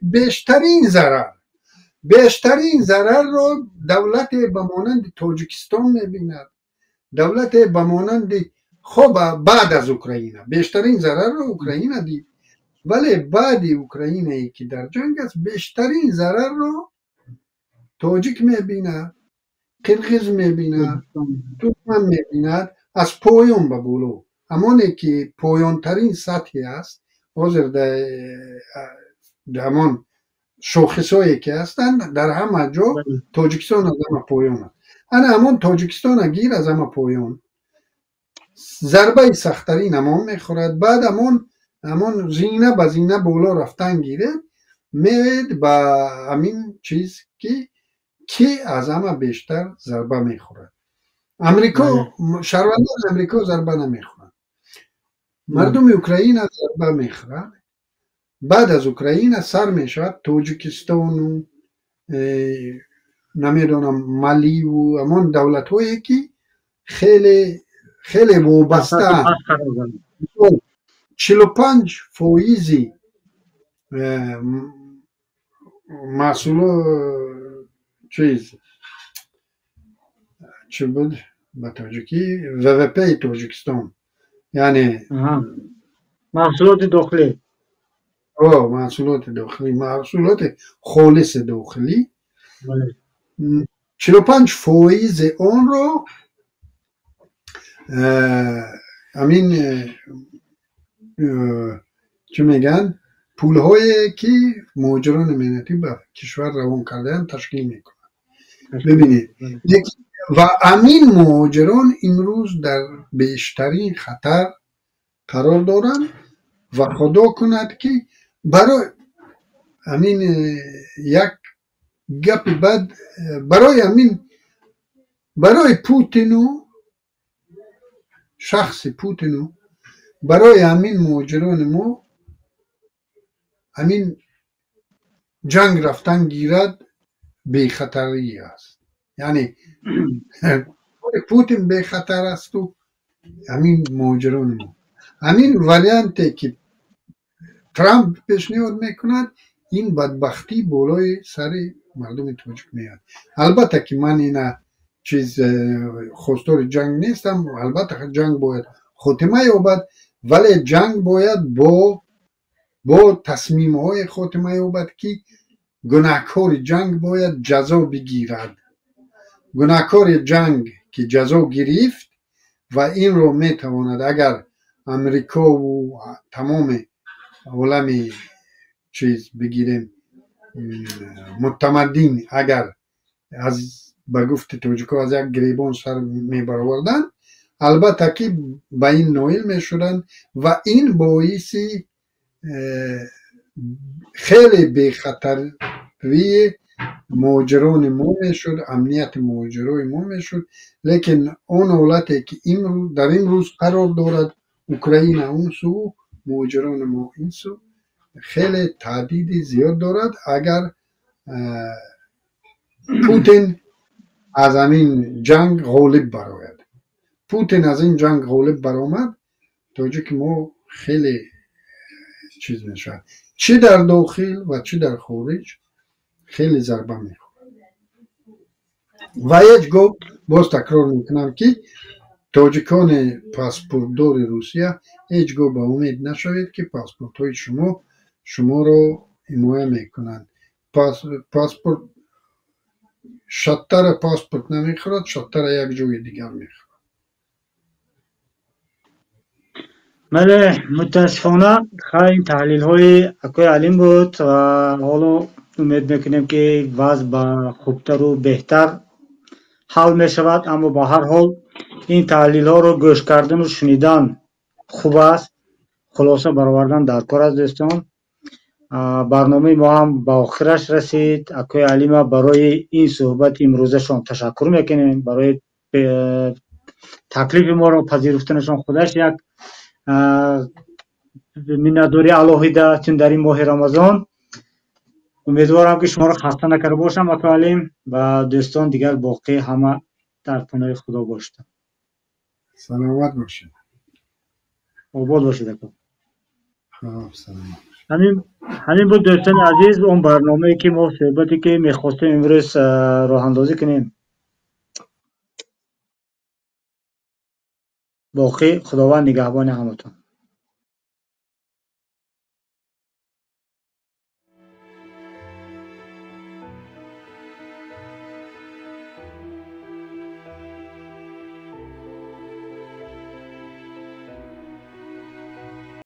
بیشترین ضرر رو دولت به مانند تاجیکستان میبیند، دولت به مانند خب بعد از اوکراین بیشترین ضرر رو اوکراین دید، ولی بعد اوکراین که در جنگ است بیشترین ضرر رو تاجیک میبیند، قرقیز میبیند، ترکمن میبیند، از پایان به بالا. همانی که پایان ترین سطحی است حاضر در همان شاخصایی که هستند در همه جا تاجیکستان از همه پایان است. همون تاجیکستان گیر از همه پایان ضربه سختترین همان میخورد. بعد همون زینه به زینه بالا رفتن گیره مید با همین چیز که از همه بیشتر ضربه میخورد. امریکا، شهروندان امریکا ضربه نمیخورد، مردم اوکراین ضربه میخورد. بعد از اوکراین سر میشود تاجیکستان و نمیدونم مالی و همون دولت هایی که خیلی وابسته 45% محصول چی بود به تاجیکی ВВП تاجیکستان، یعنی محصولات داخلی، محصولات خالص داخلی 45% اون رو همین چی میگن پول‌هایی که مهاجران ملتی به کشور روان کردن تشکیل میکنن. ببینید و همین مهاجران امروز در بیشترین خطر قرار دارن و خدا کند که برای همین یک گپ بعد برای همین برای پوتینو شخص پوتینو برای همین مهاجران ما همین جنگ رفتن گیرد بی خطری است. یعنی پوتین بی خطر است و همین مهاجران ما همین وریانتی که ترامپ پیشنهاد میکند این بدبختی بالای سر مردم تاجیک میاد. البته که من اینا چیز خواستار جنگ نیستم، البته جنگ باید خاتمه یابد، ولی جنگ باید با تصمیم های خاتمه یابد که گناهکار جنگ باید جزا بگیرد. گناهکار جنگ که جزا گرفت و این رو میتواند اگر امریکا و تمام عالم چیز بگیریم متمدین اگر از به گفت توجیکا از یک گریبان سر میبروردن، البته که به این نویل میشدن و این باعثی خیلی بی خطری مهاجران ما میشد، امنیت مهاجرای ما میشد. لیکن اون حالتی که در امروز قرار دارد اوکراین اون سو مهاجران ما این سو خیلی تهدید زیاد دارد. اگر پوتین از این جنگ غالب براید، پوتین از این جنگ غالب برآمد توجه که ما خیلی چیز میشود، چی در داخل و چی در خارج خیلی ضربه میخورد. و یک گفت باز تکرار میکنم که تاجیکان پاسپورتدار روسیه هیچ گاه به امید نشوید که پاسپورت های شما رو حمایه میکنند. پاسپورت شطر پاسپورت نمیخورد، شطر یک جای دیگر میخورد. بله متاسفانه خیلی تحلیل های اکوی علیم بود و حالا امید میکنیم که وضع به خوبتر و بهتر حل می شود. اما به هر حال این تحلیل ها رو گوش کردن و شنیدن خوب است، خلاصه برآوردن در کار است. دوستان برنامه ما هم به آخرش رسید. اکوی علیم برای این صحبت امروزشان تشکر میکنیم، برای تکلیف ما رو پذیرفتنشان خودش یک منتداری الهیده چون در این ماه رمضان. امیدوارم که شما رو خسته نکرده باشم اکوی علیم و دوستان دیگر باقی همه در پناه خدا باشید. سلامت باشید. آباد باشید اکوی. سلامت. همین بود دوستان عزیز اون برنامه که ما صحبتی که میخواستیم امروز راه اندازی کنیم. باقی خداوند نگهبان همتون.